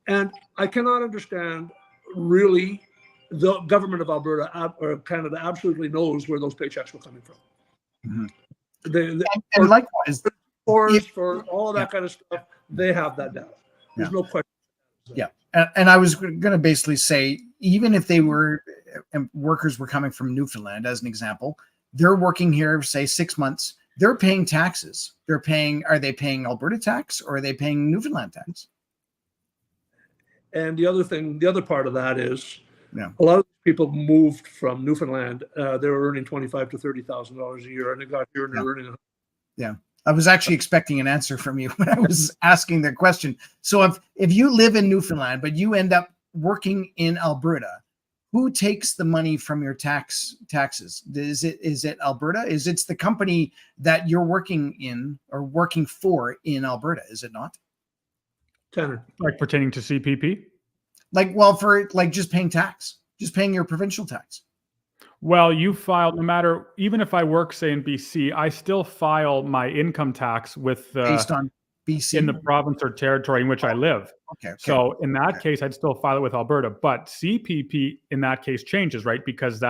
And I cannot understand really the government of Alberta or Canada absolutely knows where those paychecks were coming from. And likewise, for all of that kind of stuff, they have that data. There's no question. Yeah. And I was going to basically say, even if they were workers were coming from Newfoundland, as an example, they're working here, say 6 months, they're paying taxes. Are they paying Alberta tax or are they paying Newfoundland tax? And the other part of that is a lot of people moved from Newfoundland. They were earning $25,000 to $30,000 a year, and they got here and they're earning. Yeah. I was actually expecting an answer from you when I was asking the question. So if you live in Newfoundland, but you end up working in Alberta, who takes the money from your taxes? Is it Alberta? Is it the company that you're working in or working for in Alberta? Is it not? Tanner. Like pertaining to CPP? Just paying tax, just paying your provincial tax. Well, you file, no matter, even if I work, say, in BC, I still file my income tax with based on BC in the province or territory in which I live. Okay. So in that case, I'd still file it with Alberta, but CPP in that case changes, right? Because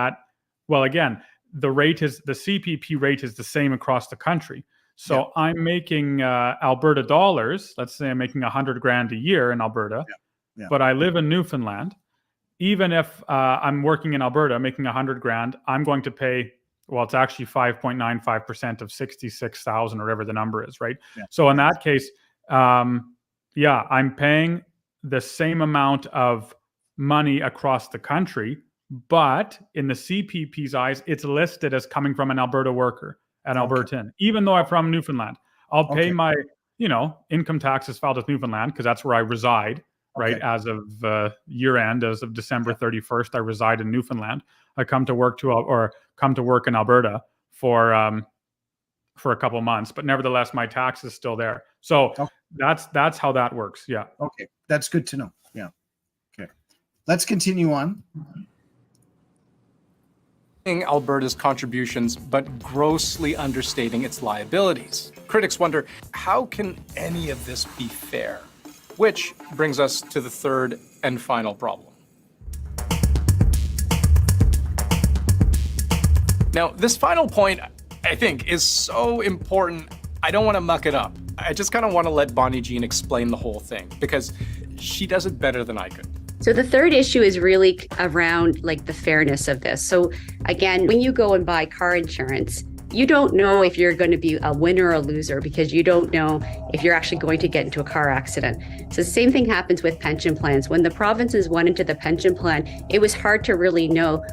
again, the CPP rate is the same across the country. So I'm making Alberta dollars. Let's say I'm making $100,000 a year in Alberta, but I live in Newfoundland. Even if I'm working in Alberta, making $100,000, I'm going to pay, well, it's actually 5.95% of 66,000 or whatever the number is, right? Yeah. So in that case, I'm paying the same amount of money across the country, but in the CPP's eyes, it's listed as coming from an Alberta worker, an Albertan, even though I'm from Newfoundland. I'll pay my, income taxes filed with Newfoundland because that's where I reside. Right. As of year end, as of December 31st, I reside in Newfoundland. I come to work in Alberta for a couple of months, but nevertheless, my tax is still there. So that's how that works. Yeah. Okay. That's good to know. Yeah. Okay. Let's continue on. Alberta's contributions, but grossly understating its liabilities. Critics wonder, how can any of this be fair? Which brings us to the third and final problem. Now, this final point, I think, is so important, I don't want to muck it up. I just kind of want to let Bonnie Jean explain the whole thing, because she does it better than I could. So the third issue is really around the fairness of this. So again, when you go and buy car insurance, you don't know if you're going to be a winner or a loser because you don't know if you're actually going to get into a car accident. So the same thing happens with pension plans. When the provinces went into the pension plan, it was hard to really know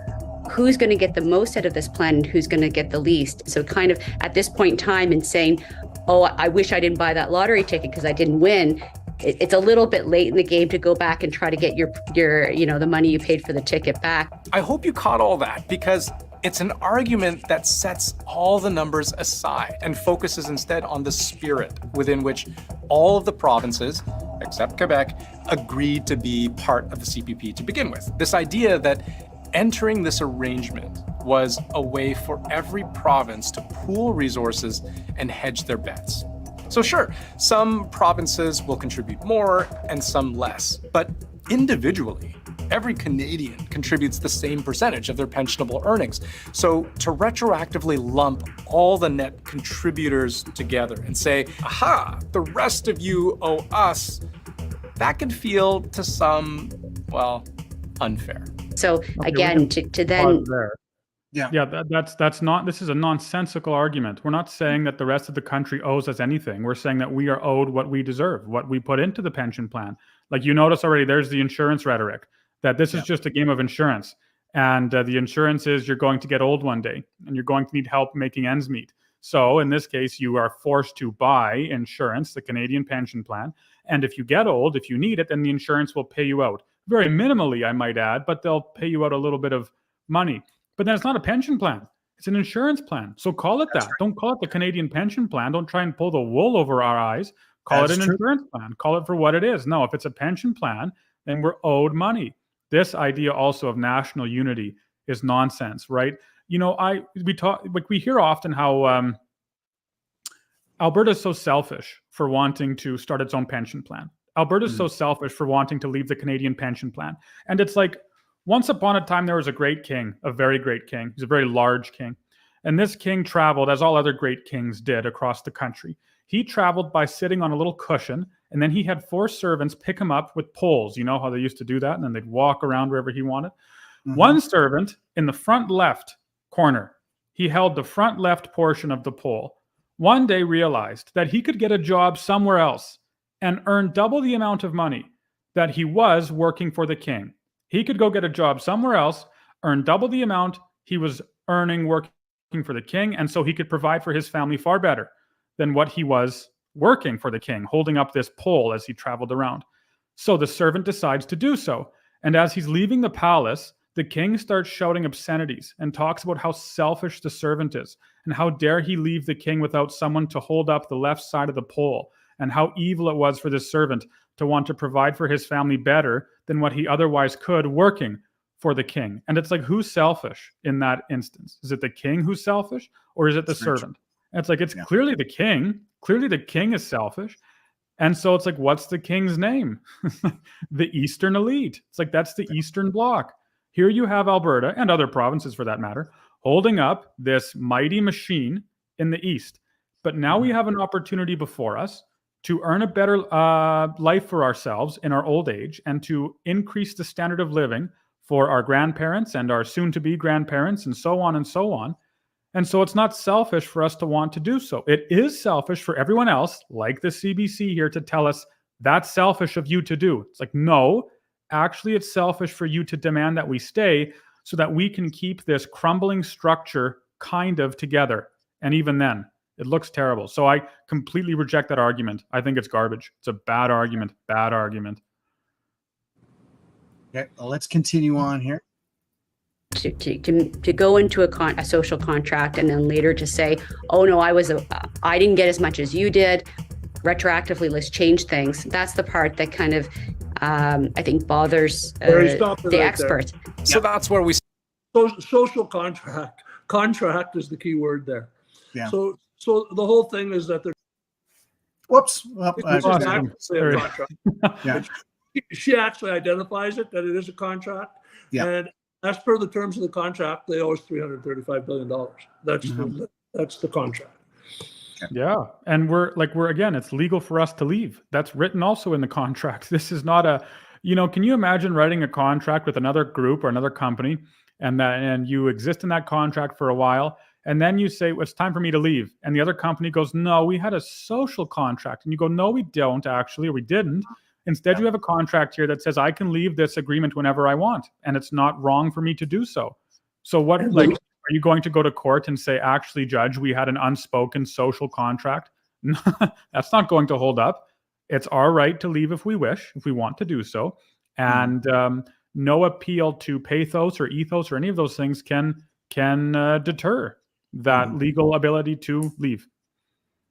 who's going to get the most out of this plan and who's going to get the least. So kind of at this point in time in saying, oh, I wish I didn't buy that lottery ticket because I didn't win, it's a little bit late in the game to go back and try to get your the money you paid for the ticket back. I hope you caught all that, because it's an argument that sets all the numbers aside and focuses instead on the spirit within which all of the provinces, except Quebec, agreed to be part of the CPP to begin with. This idea that entering this arrangement was a way for every province to pool resources and hedge their bets. So sure, some provinces will contribute more and some less, but individually, every Canadian contributes the same percentage of their pensionable earnings. So to retroactively lump all the net contributors together and say, aha, the rest of you owe us, that can feel to some, unfair. So again, to then... that's not, this is a nonsensical argument. We're not saying that the rest of the country owes us anything. We're saying that we are owed what we deserve, what we put into the pension plan. Like you notice already, there's the insurance rhetoric, that this is just a game of insurance. And the insurance is you're going to get old one day and you're going to need help making ends meet. So in this case, you are forced to buy insurance, the Canadian Pension Plan. And if you get old, if you need it, then the insurance will pay you out. Very minimally, I might add, but they'll pay you out a little bit of money. But then it's not a pension plan. It's an insurance plan. So call it that. Right. Don't call it the Canadian Pension Plan. Don't try and pull the wool over our eyes. Call it an insurance plan. Call it for what it is. No, if it's a pension plan, then we're owed money. this idea also of national unity is nonsense, right? We hear often how Alberta is so selfish for wanting to start its own pension plan. Alberta is so selfish for wanting to leave the Canadian pension plan. And it's like, once upon a time, there was a great king, a very great king. He's a very large king. And this king traveled, as all other great kings did, across the country. He traveled by sitting on a little cushion, and then he had 4 servants pick him up with poles. You know how they used to do that? And then they'd walk around wherever he wanted. One servant in the front left corner, he held the front left portion of the pole. One day realized that he could get a job somewhere else and earn double the amount of money that he was working for the king. He could go get a job somewhere else, earn double the amount he was earning working for the king, and so he could provide for his family far better than what he was working for the king, holding up this pole as he traveled around. So the servant decides to do so. And as he's leaving the palace, the king starts shouting obscenities and talks about how selfish the servant is, and how dare he leave the king without someone to hold up the left side of the pole, and how evil it was for this servant to want to provide for his family better than what he otherwise could working for the king. And it's like, who's selfish in that instance? Is it the king who's selfish, or is it the servant? And it's like, it's clearly the king. Clearly the king is selfish. And so it's like, what's the king's name? The Eastern elite. It's like, that's the Eastern Bloc. Here you have Alberta, and other provinces for that matter, holding up this mighty machine in the East. But now we have an opportunity before us to earn a better life for ourselves in our old age, and to increase the standard of living for our grandparents and our soon-to-be grandparents, and so on and so on. And so it's not selfish for us to want to do so. It is selfish for everyone else, like the CBC here, to tell us that's selfish of you to do. It's like, no, actually it's selfish for you to demand that we stay so that we can keep this crumbling structure kind of together. And even then, it looks terrible. So I completely reject that argument. I think it's garbage. It's a bad argument. Bad argument. Okay, well, let's continue on here. To go into a social contract and then later to say, oh no, I didn't get as much as you did. Retroactively, let's change things. That's the part that kind of I think bothers the experts. So that's where we. Social contract. Contract is the key word there. Yeah. So the whole thing is that they're. Whoops. Yeah. She actually identifies it, that it is a contract. Yeah. And as per the terms of the contract, they owe us $335 billion. That's the contract. Yeah. And we're again, it's legal for us to leave. That's written also in the contract. This is not can you imagine writing a contract with another group or another company, and you exist in that contract for a while, and then you say, well, it's time for me to leave. And the other company goes, no, we had a social contract. And you go, no, we don't actually, or we didn't. Instead, you have a contract here that says I can leave this agreement whenever I want, and it's not wrong for me to do so. So what, are you going to go to court and say, actually, judge, we had an unspoken social contract? That's not going to hold up. It's our right to leave if we wish, if we want to do so. And no appeal to pathos or ethos or any of those things can deter that legal ability to leave.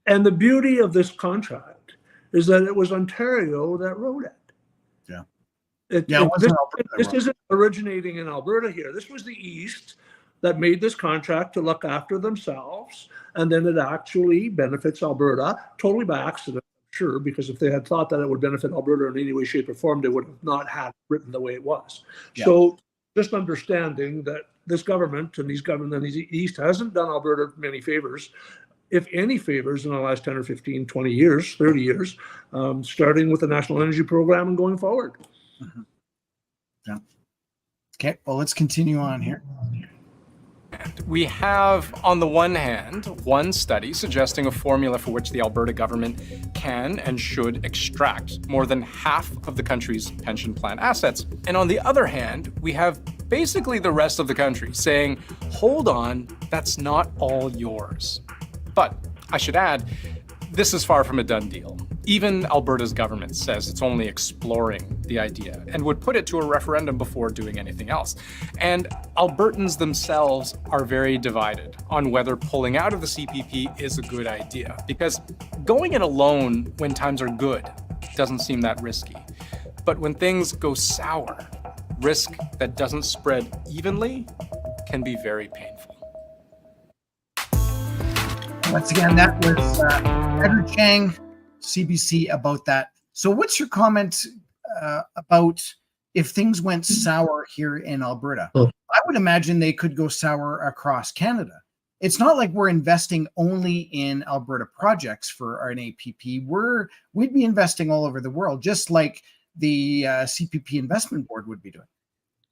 And the beauty of this contract is that it was Ontario that wrote it. Yeah. This isn't originating in Alberta here. This was the East that made this contract to look after themselves, and then it actually benefits Alberta, totally by accident, I'm sure, because if they had thought that it would benefit Alberta in any way, shape, or form, they would have not had it written the way it was. Yeah. So just understanding that this government and the East hasn't done Alberta many favors, if any favors, in the last 10 or 15, 20 years, 30 years, starting with the National Energy Program and going forward. Yeah. Okay, well, let's continue on here. We have, on the one hand, one study suggesting a formula for which the Alberta government can and should extract more than half of the country's pension plan assets. And on the other hand, we have basically the rest of the country saying, hold on, that's not all yours. But I should add, this is far from a done deal. Even Alberta's government says it's only exploring the idea and would put it to a referendum before doing anything else. And Albertans themselves are very divided on whether pulling out of the CPP is a good idea, because going it alone when times are good doesn't seem that risky. But when things go sour, risk that doesn't spread evenly can be very painful. Once again, that was Edward Chang, CBC, about that. So what's your comment about if things went sour here in Alberta? Oh. I would imagine they could go sour across Canada. It's not like we're investing only in Alberta projects for an APP. We'd be investing all over the world, just like the CPP Investment Board would be doing.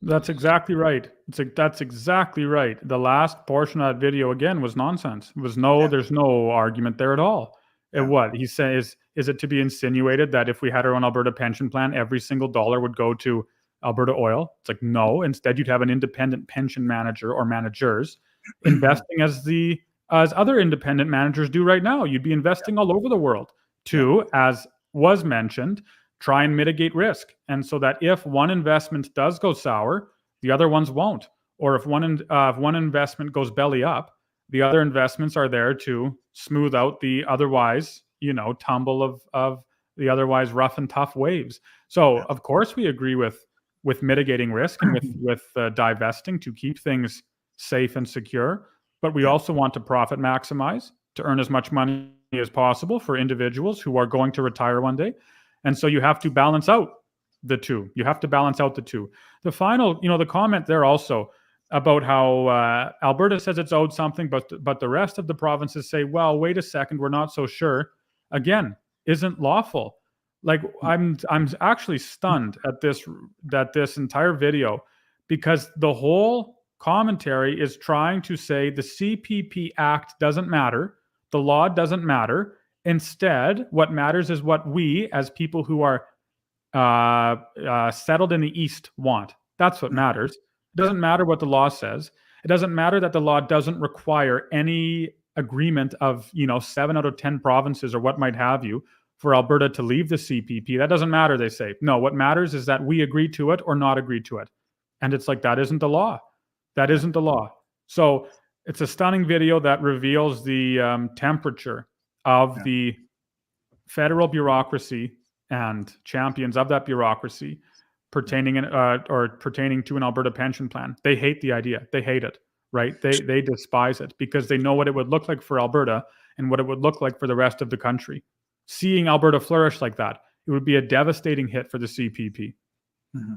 That's exactly right. That's exactly right. The last portion of that video, again, was nonsense. It was there's no argument there at all. What he says, is it to be insinuated that if we had our own Alberta pension plan, every single dollar would go to Alberta Oil? It's like, no. Instead, you'd have an independent pension manager or managers investing as other independent managers do right now. You'd be investing all over the world to, as was mentioned, try and mitigate risk. And so that if one investment does go sour, the other ones won't. Or if one investment goes belly up, the other investments are there to smooth out the otherwise, tumble of the otherwise rough and tough waves. So of course we agree with mitigating risk and with divesting to keep things safe and secure. But we also want to profit maximize, to earn as much money as possible for individuals who are going to retire one day. And so you have to balance out the two. The final, the comment there also about how Alberta says it's owed something, but the rest of the provinces say, well, wait a second, we're not so sure. Again, isn't lawful. Like I'm actually stunned at this entire video, because the whole commentary is trying to say the CPP Act doesn't matter, the law doesn't matter. Instead, what matters is what we, as people who are settled in the East, want. That's what matters. It doesn't matter what the law says. It doesn't matter that the law doesn't require any agreement of 7 out of 10 provinces or what might have you for Alberta to leave the CPP. That doesn't matter, they say. No, what matters is that we agree to it or not agree to it. And it's like, that isn't the law. That isn't the law. So it's a stunning video that reveals the temperature of the federal bureaucracy and champions of that bureaucracy pertaining to an Alberta pension plan. They hate the idea. They hate it, right? They despise it because they know what it would look like for Alberta and what it would look like for the rest of the country. Seeing Alberta flourish like that, it would be a devastating hit for the CPP. Mm-hmm.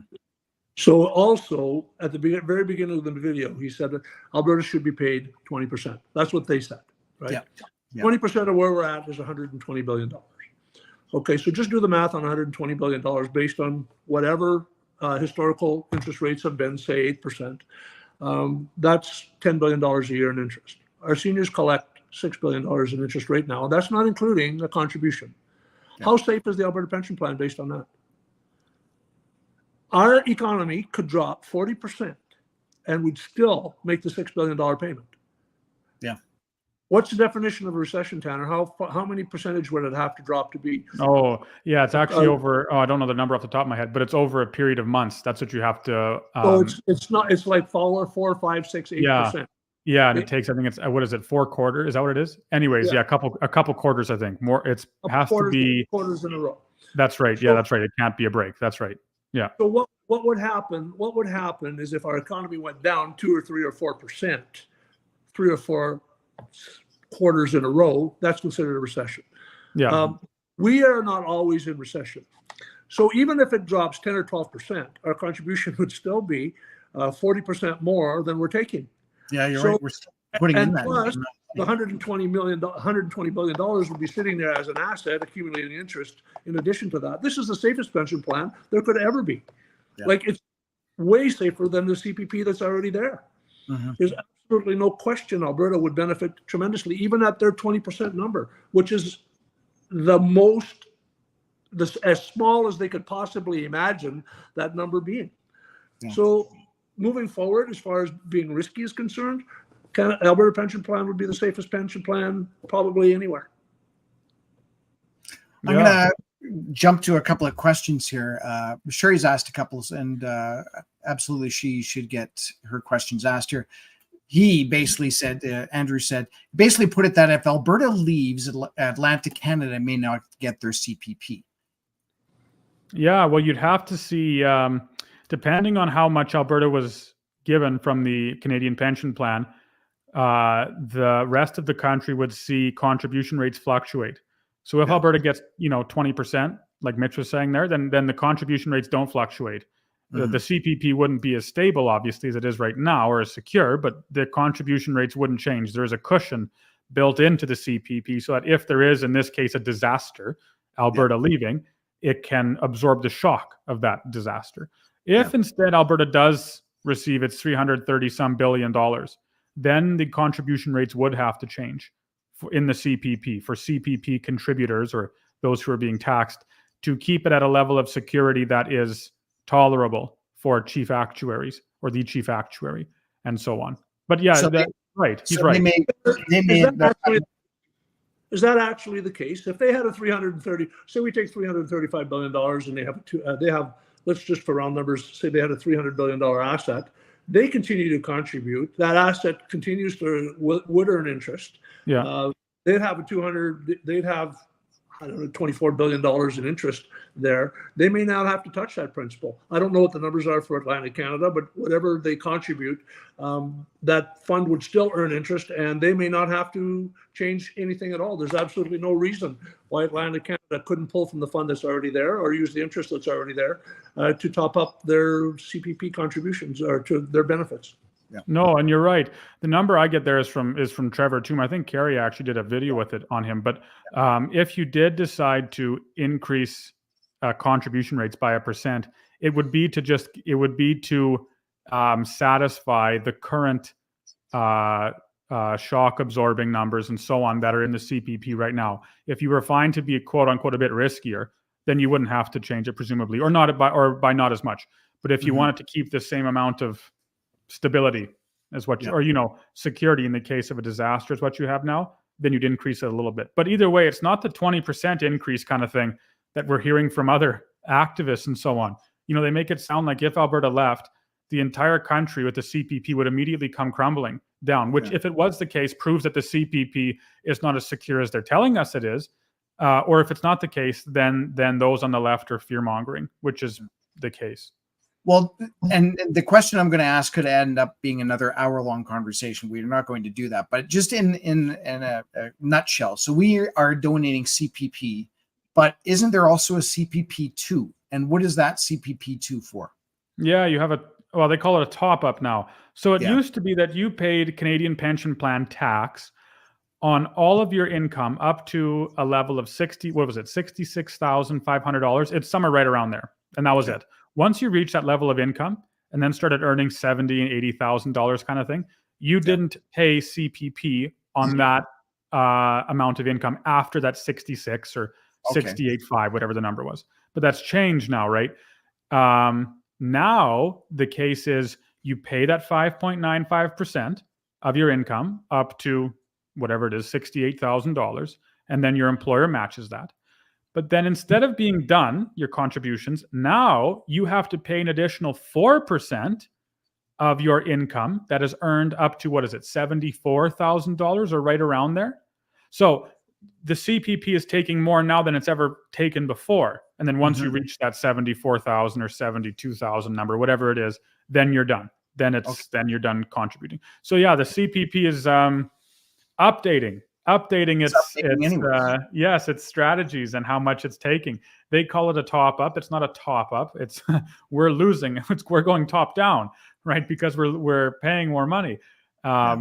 So also, at the very beginning of the video, he said that Alberta should be paid 20%. That's what they said, right? Yeah. 20% of where we're at is $120 billion. Okay, so just do the math on $120 billion based on whatever historical interest rates have been, say 8%. That's $10 billion a year in interest. Our seniors collect $6 billion in interest rate now. That's not including the contribution. Yeah. How safe is the Alberta Pension Plan based on that? Our economy could drop 40% and we'd still make the $6 billion payment. Yeah. What's the definition of a recession, Tanner? How many percentage would it have to drop to be? Oh, yeah, it's actually over. I don't know the number off the top of my head, but it's over a period of months. That's what you have to. So it's not. It's like 4, 5, 6, 8%. Yeah, and it takes. I think it's what is it? 4 quarters? Is that what it is? Anyways, a couple quarters. I think more. It has to be quarters in a row. That's right. Yeah, that's right. It can't be a break. That's right. Yeah. So what would happen? What would happen is if our economy went down 2 or 3 or 4%, 3 or 4 quarters in a row, that's considered a recession. Yeah. We are not always in recession. So even if it drops 10 or 12%, our contribution would still be 40% more than we're taking. Yeah, you're right. We're still putting in that. Plus, the $120 billion would be sitting there as an asset, accumulating interest in addition to that. This is the safest pension plan there could ever be. Yeah. Like, it's way safer than the CPP that's already there. Mm-hmm. There's absolutely no question Alberta would benefit tremendously, even at their 20% number, which is as small as they could possibly imagine that number being. Yeah. So moving forward, as far as being risky is concerned, Alberta Pension Plan would be the safest pension plan probably anywhere. I'm going to jump to a couple of questions here. Sherry's asked a couple, and absolutely she should get her questions asked here. He basically said, Andrew said, basically put it that if Alberta leaves, Atlantic Canada may not get their CPP. Yeah, well, you'd have to see depending on how much Alberta was given from the Canadian Pension Plan, the rest of the country would see contribution rates fluctuate. So if Alberta gets, 20%, like Mitch was saying there, then the contribution rates don't fluctuate. The CPP wouldn't be as stable, obviously, as it is right now, or as secure, but the contribution rates wouldn't change. There is a cushion built into the CPP so that if there is, in this case, a disaster, Alberta leaving, it can absorb the shock of that disaster. If instead Alberta does receive its $330-some billion, then the contribution rates would have to change in the CPP for CPP contributors or those who are being taxed to keep it at a level of security that is tolerable for chief actuaries or the chief actuary and so on. But yeah, So right. He's So right. Is that actually the case? If they had a say we take $335 billion and they have, let's just for round numbers, say they had a $300 billion asset, they continue to contribute. That asset continues to would earn interest. Yeah. They'd have $24 billion in interest there. They may not have to touch that principal. I don't know what the numbers are for Atlantic Canada, but whatever they contribute, that fund would still earn interest, and they may not have to change anything at all. There's absolutely no reason why Atlantic Canada couldn't pull from the fund that's already there or use the interest that's already there to top up their CPP contributions or to their benefits. Yeah. No, and you're right. The number I get there is from Trevor Toom. I think Kerry actually did a video with it on him. But if you did decide to increase contribution rates by 1%, it would be to satisfy the current shock absorbing numbers and so on that are in the CPP right now. If you were found to be quote unquote a bit riskier, then you wouldn't have to change it presumably, or by not as much. But if you wanted to keep the same amount of stability as what security in the case of a disaster is what you have now, then you'd increase it a little bit. But either way, it's not the 20% increase kind of thing that we're hearing from other activists and so on. They make it sound like if Alberta left, the entire country with the CPP would immediately come crumbling down, which if it was the case, proves that the CPP is not as secure as they're telling us it is. Or if it's not the case, then those on the left are fear-mongering, which is the case. Well, and the question I'm going to ask could end up being another hour-long conversation. We're not going to do that, but just in a nutshell. So we are donating CPP, but isn't there also a CPP2? And what is that CPP2 for? Yeah, you have they call it a top-up now. So it used to be that you paid Canadian Pension Plan tax on all of your income up to a level of $66,500. It's somewhere right around there, and that was it. Once you reach that level of income and then started earning $70,000 and $80,000 kind of thing, you didn't pay CPP on that amount of income after that 66 or 68.5, whatever the number was. But that's changed now, right? Now the case is you pay that 5.95% of your income up to whatever it is, $68,000, and then your employer matches that. But then instead of being done, your contributions, now you have to pay an additional 4% of your income that is earned up to, $74,000 or right around there. So the CPP is taking more now than it's ever taken before. And then once you reach that 74,000 or 72,000 number, whatever it is, then you're done. Then then you're done contributing. So yeah, the CPP is updating its strategies and how much it's taking. They call it a top up. It's not a top up. It's we're losing. We're going top down, right? Because we're paying more money. But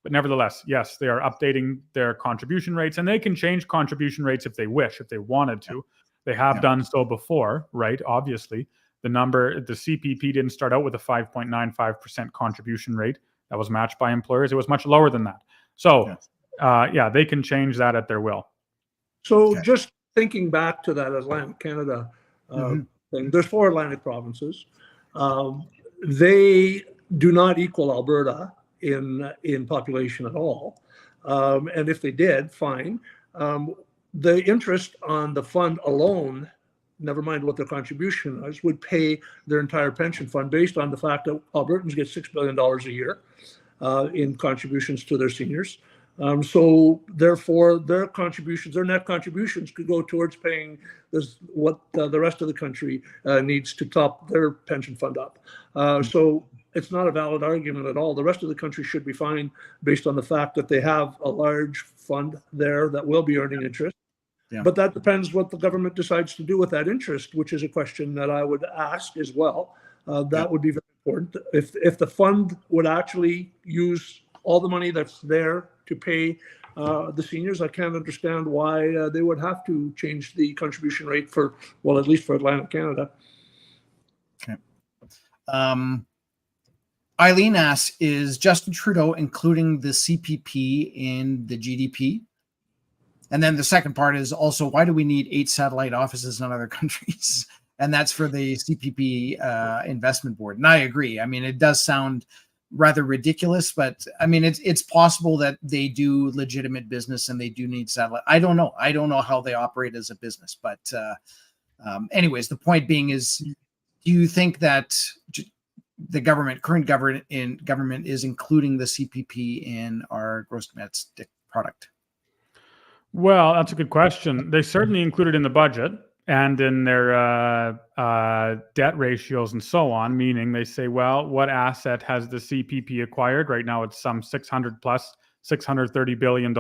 nevertheless, yes, they are updating their contribution rates, and they can change contribution rates if they wish, if they wanted to. They have done so before, right? Obviously, the CPP didn't start out with a 5.95% contribution rate that was matched by employers. It was much lower than that. So they can change that at their will. So just thinking back to that Atlantic Canada thing, there's 4 Atlantic provinces. They do not equal Alberta in population at all. And if they did, fine. The interest on the fund alone, never mind what their contribution is, would pay their entire pension fund based on the fact that Albertans get $6 billion a year in contributions to their seniors. So therefore, their net contributions could go towards paying what the rest of the country needs to top their pension fund up. So it's not a valid argument at all. The rest of the country should be fine based on the fact that they have a large fund there that will be earning interest. Yeah. But that depends what the government decides to do with that interest, which is a question that I would ask as well. That would be very important. If the fund would actually use all the money that's there to pay the seniors, I can't understand why they would have to change the contribution rate for, well, at least for Atlantic Canada. Okay. Eileen asks, is Justin Trudeau including the CPP in the GDP? And then the second part is also, why do we need 8 satellite offices in other countries? And that's for the CPP investment board. And I agree. I mean, it does sound rather ridiculous, but I mean, it's possible that they do legitimate business and they do need satellite. I don't know. I don't know how they operate as a business, but anyways, the point being is, do you think that the current government is including the CPP in our gross domestic product? Well, that's a good question. They certainly include it in the budget and in their debt ratios and so on, meaning they say, well, what asset has the CPP acquired? Right now it's some $630 billion.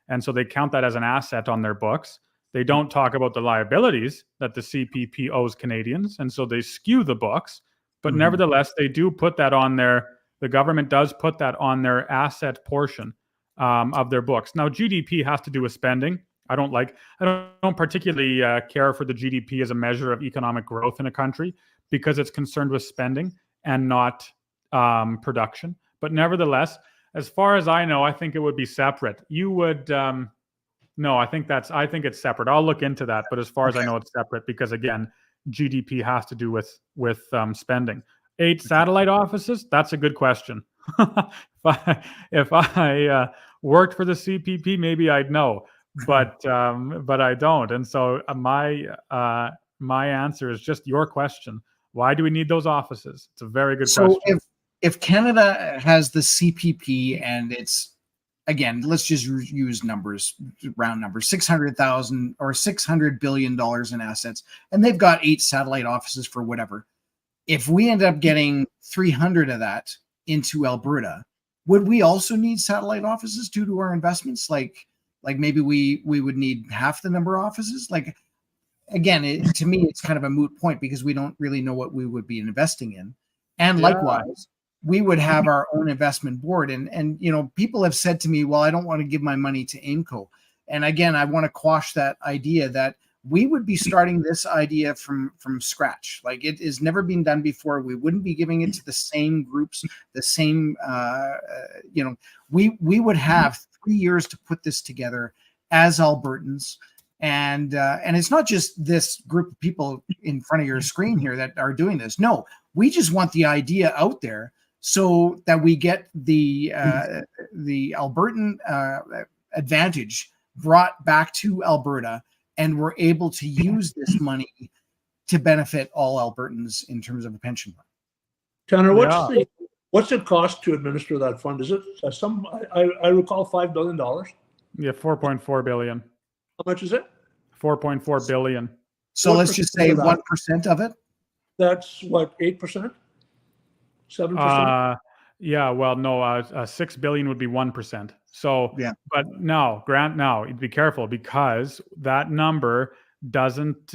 And so they count that as an asset on their books. They don't talk about the liabilities that the CPP owes Canadians. And so they skew the books. But nevertheless, they do put that on the government does put that on their asset portion of their books. Now, GDP has to do with spending. I don't particularly care for the GDP as a measure of economic growth in a country because it's concerned with spending and not production. But nevertheless, as far as I know, I think it would be separate. You would no, I think it's separate. I'll look into that. But as far as I know, it's separate because again, GDP has to do with spending. 8 satellite offices? That's a good question. If I worked for the CPP, maybe I'd know, but I don't. And so my answer is just your question. Why do we need those offices? It's a very good question. So if Canada has the CPP and it's, again, let's just use numbers, round numbers, 600,000 or $600 billion in assets, and they've got 8 satellite offices for whatever. If we end up getting 300 of that into Alberta, would we also need satellite offices due to our investments? Like maybe we would need half the number of offices. Like, again, to me, it's kind of a moot point because we don't really know what we would be investing in. And likewise, we would have our own investment board. And you know, people have said to me, well, I don't want to give my money to AIMCO. And again, I want to quash that idea that we would be starting this idea from scratch. Like, it has never been done before. We wouldn't be giving it to the same groups, the same, you know, we would have 3 years to put this together as Albertans. And it's not just this group of people in front of your screen here that are doing this. No, we just want the idea out there so that we get the Albertan advantage brought back to Alberta, and we're able to use this money to benefit all Albertans in terms of a pension fund. Tanner, what's it cost to administer that fund? Is it I recall $5 billion? Yeah, 4.4 billion. How much is it? 4.4 billion. So let's just say 1% of it. That's what, 8%? 7%? Yeah, well, no, 6 billion would be 1%. So, yeah. But no, be careful because that number doesn't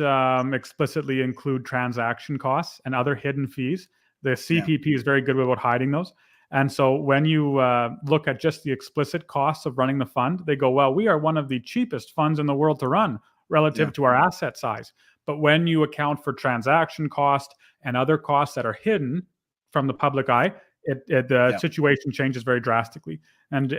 explicitly include transaction costs and other hidden fees. The CPP is very good about hiding those. And so when you look at just the explicit costs of running the fund, they go, well, we are one of the cheapest funds in the world to run relative to our asset size. But when you account for transaction cost and other costs that are hidden from the public eye, the situation changes very drastically. And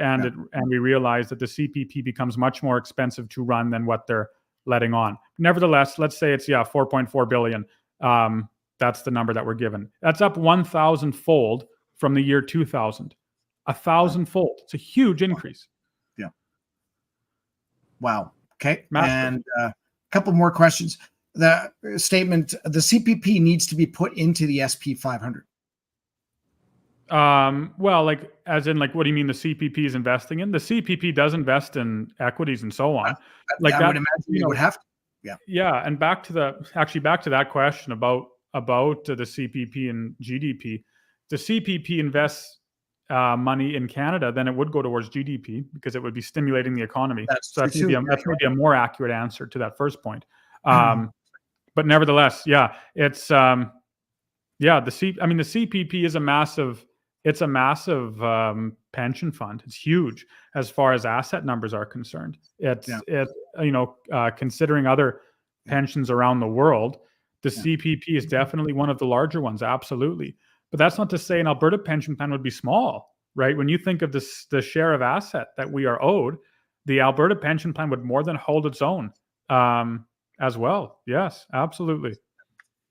we realize that the CPP becomes much more expensive to run than what they're letting on. Nevertheless, let's say it's 4.4 billion. That's the number that we're given. That's up 1,000-fold from the year 2000. 1,000-fold. It's a huge increase. Yeah. Wow. Okay. Master. And a couple more questions. The statement, the CPP needs to be put into the SP 500. Well, like, as in, like, what do you mean the CPP is investing in? The CPP does invest in equities and so on. Like I that, would imagine you would have to. yeah. And back to that question about the CPP and GDP. The CPP invests money in Canada, then it would go towards GDP because it would be stimulating the economy. That's So that's true, maybe too. a more accurate answer to that first point. But nevertheless, yeah, it's the CPP is a massive. It's a massive pension fund. It's huge as far as asset numbers are concerned. Considering other pensions around the world, the CPP is definitely one of the larger ones. Absolutely. But that's not to say an Alberta pension plan would be small, right? When you think of the share of asset that we are owed, the Alberta pension plan would more than hold its own as well. Yes, absolutely.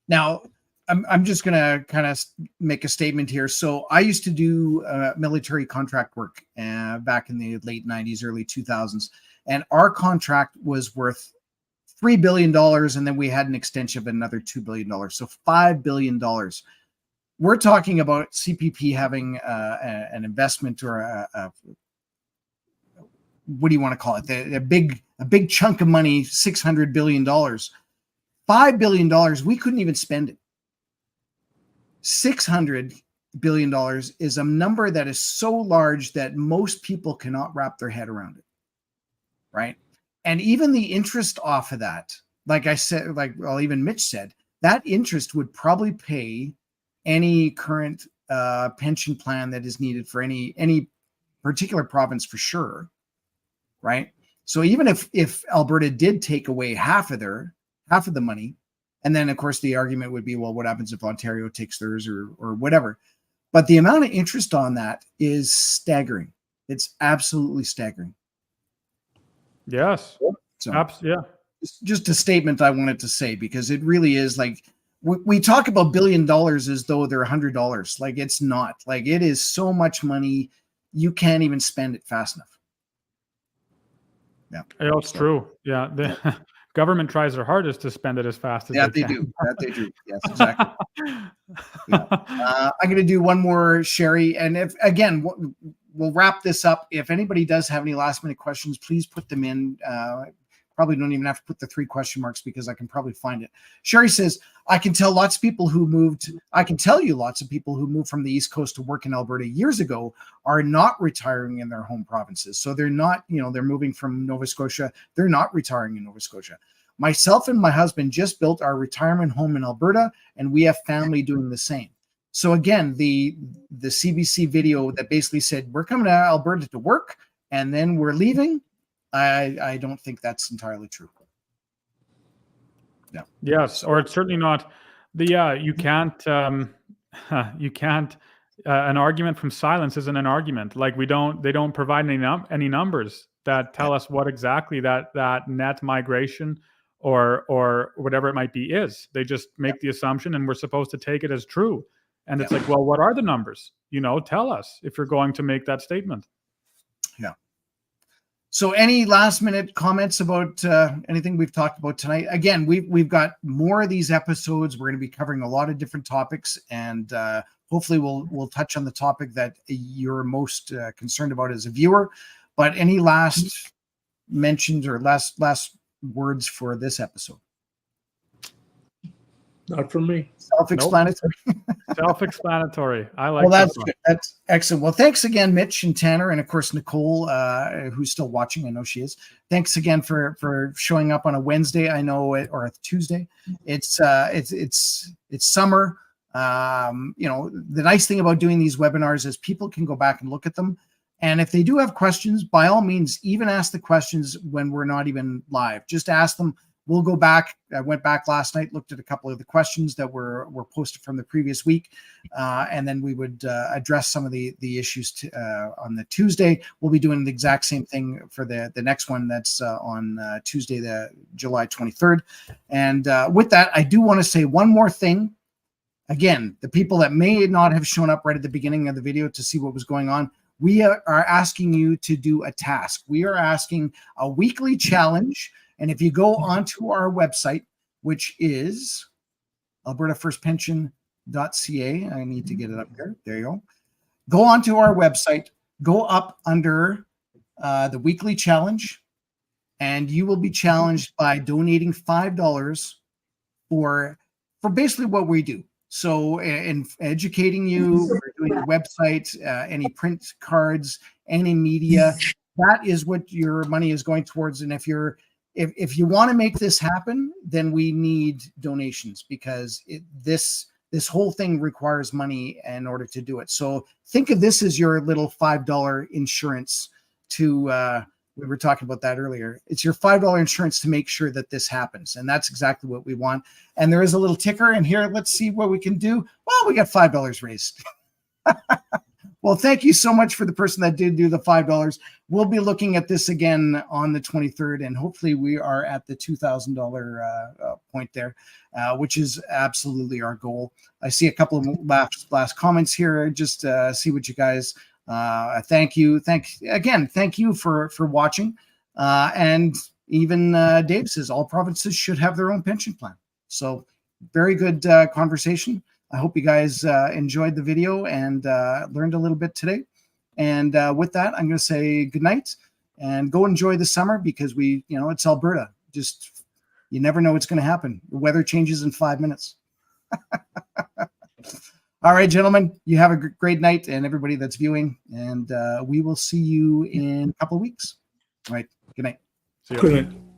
Now, I'm just going to kind of make a statement here. So I used to do military contract work back in the late 90s, early 2000s. And our contract was worth $3 billion. And then we had an extension of another $2 billion. So $5 billion. We're talking about CPP having an investment or what do you want to call it? A big chunk of money, $600 billion. $5 billion, we couldn't even spend it. $600 billion is a number that is so large that most people cannot wrap their head around it, right? And even the interest off of that, like I said, even Mitch said, that interest would probably pay any current pension plan that is needed for any particular province for sure, right? So even if Alberta did take away half of the money, and then, of course, the argument would be, well, what happens if Ontario takes theirs or whatever? But the amount of interest on that is staggering. It's absolutely staggering. Yes. So, yeah. Just a statement I wanted to say, because it really is like, we talk about $1 billion as though they're $100. Like, it's not. Like, it is so much money, you can't even spend it fast enough. Yeah. It's true. Yeah. The government tries their hardest to spend it as fast as they can. That they do. Yes, exactly. I'm going to do one more, Sherry. And if, again, we'll wrap this up. If anybody does have any last minute questions, please put them in. Probably don't even have to put the 3 question marks because I can probably find it. Sherry says, I can tell you lots of people who moved from the East Coast to work in Alberta years ago are not retiring in their home provinces. So they're not, they're moving from Nova Scotia. They're not retiring in Nova Scotia. Myself and my husband just built our retirement home in Alberta, and we have family doing the same. So again, the CBC video that basically said, we're coming to Alberta to work and then we're leaving, I don't think that's entirely true. Yeah. Yes, or it's certainly not. You can't. You can't. An argument from silence isn't an argument. Like they don't provide any numbers that tell us what exactly that net migration or whatever it might be is. They just make the assumption, and we're supposed to take it as true. And it's like, well, what are the numbers? Tell us if you're going to make that statement. Yeah. So any last minute comments about anything we've talked about tonight? Again, we've got more of these episodes. We're going to be covering a lot of different topics, and hopefully we'll touch on the topic that you're most concerned about as a viewer. But any last mentions or last words for this episode? Not from me. Self-explanatory. Nope. Self-explanatory. I like. Well, that's excellent. Well, thanks again, Mitch and Tanner, and of course Nicole, who's still watching. I know she is. Thanks again for showing up on a Wednesday. I know or a Tuesday. It's summer. The nice thing about doing these webinars is people can go back and look at them. And if they do have questions, by all means, even ask the questions when we're not even live. Just ask them. We'll go back. I went back last night, looked at a couple of the questions that were posted from the previous week, and then we would address some of the issues on the Tuesday. We'll be doing the exact same thing for the next one that's on Tuesday, the July 23rd. And with that, I do want to say one more thing. Again, the people that may not have shown up right at the beginning of the video to see what was going on, we are asking you to do a task. We are asking a weekly challenge. And if you go onto our website, which is albertafirstpension.ca, I need to get it up there. There you go. go onto our website, go up under the weekly challenge, and you will be challenged by donating $5 for basically what we do. So in educating you, we're doing a website, any print cards, any media, that is what your money is going towards. And if you want to make this happen, then we need donations, because this whole thing requires money in order to do it. So think of this as your little $5 insurance to, we were talking about that earlier. It's your $5 insurance to make sure that this happens. And that's exactly what we want. And there is a little ticker in here. Let's see what we can do. Well, we got $5 raised. Well, thank you so much for the person that did do the $5. We'll be looking at this again on the 23rd, and hopefully we are at the $2,000 point there, which is absolutely our goal. I see a couple of last comments here. Just see what you guys. Thank you for watching. And even Dave says all provinces should have their own pension plan. So very good conversation. I hope you guys enjoyed the video and learned a little bit today. And with that, I'm going to say good night and go enjoy the summer, because it's Alberta. Just, you never know what's going to happen. The weather changes in 5 minutes. All right, gentlemen, you have a great night, and everybody that's viewing, and we will see you in a couple of weeks. All right, good night. See you. Good night.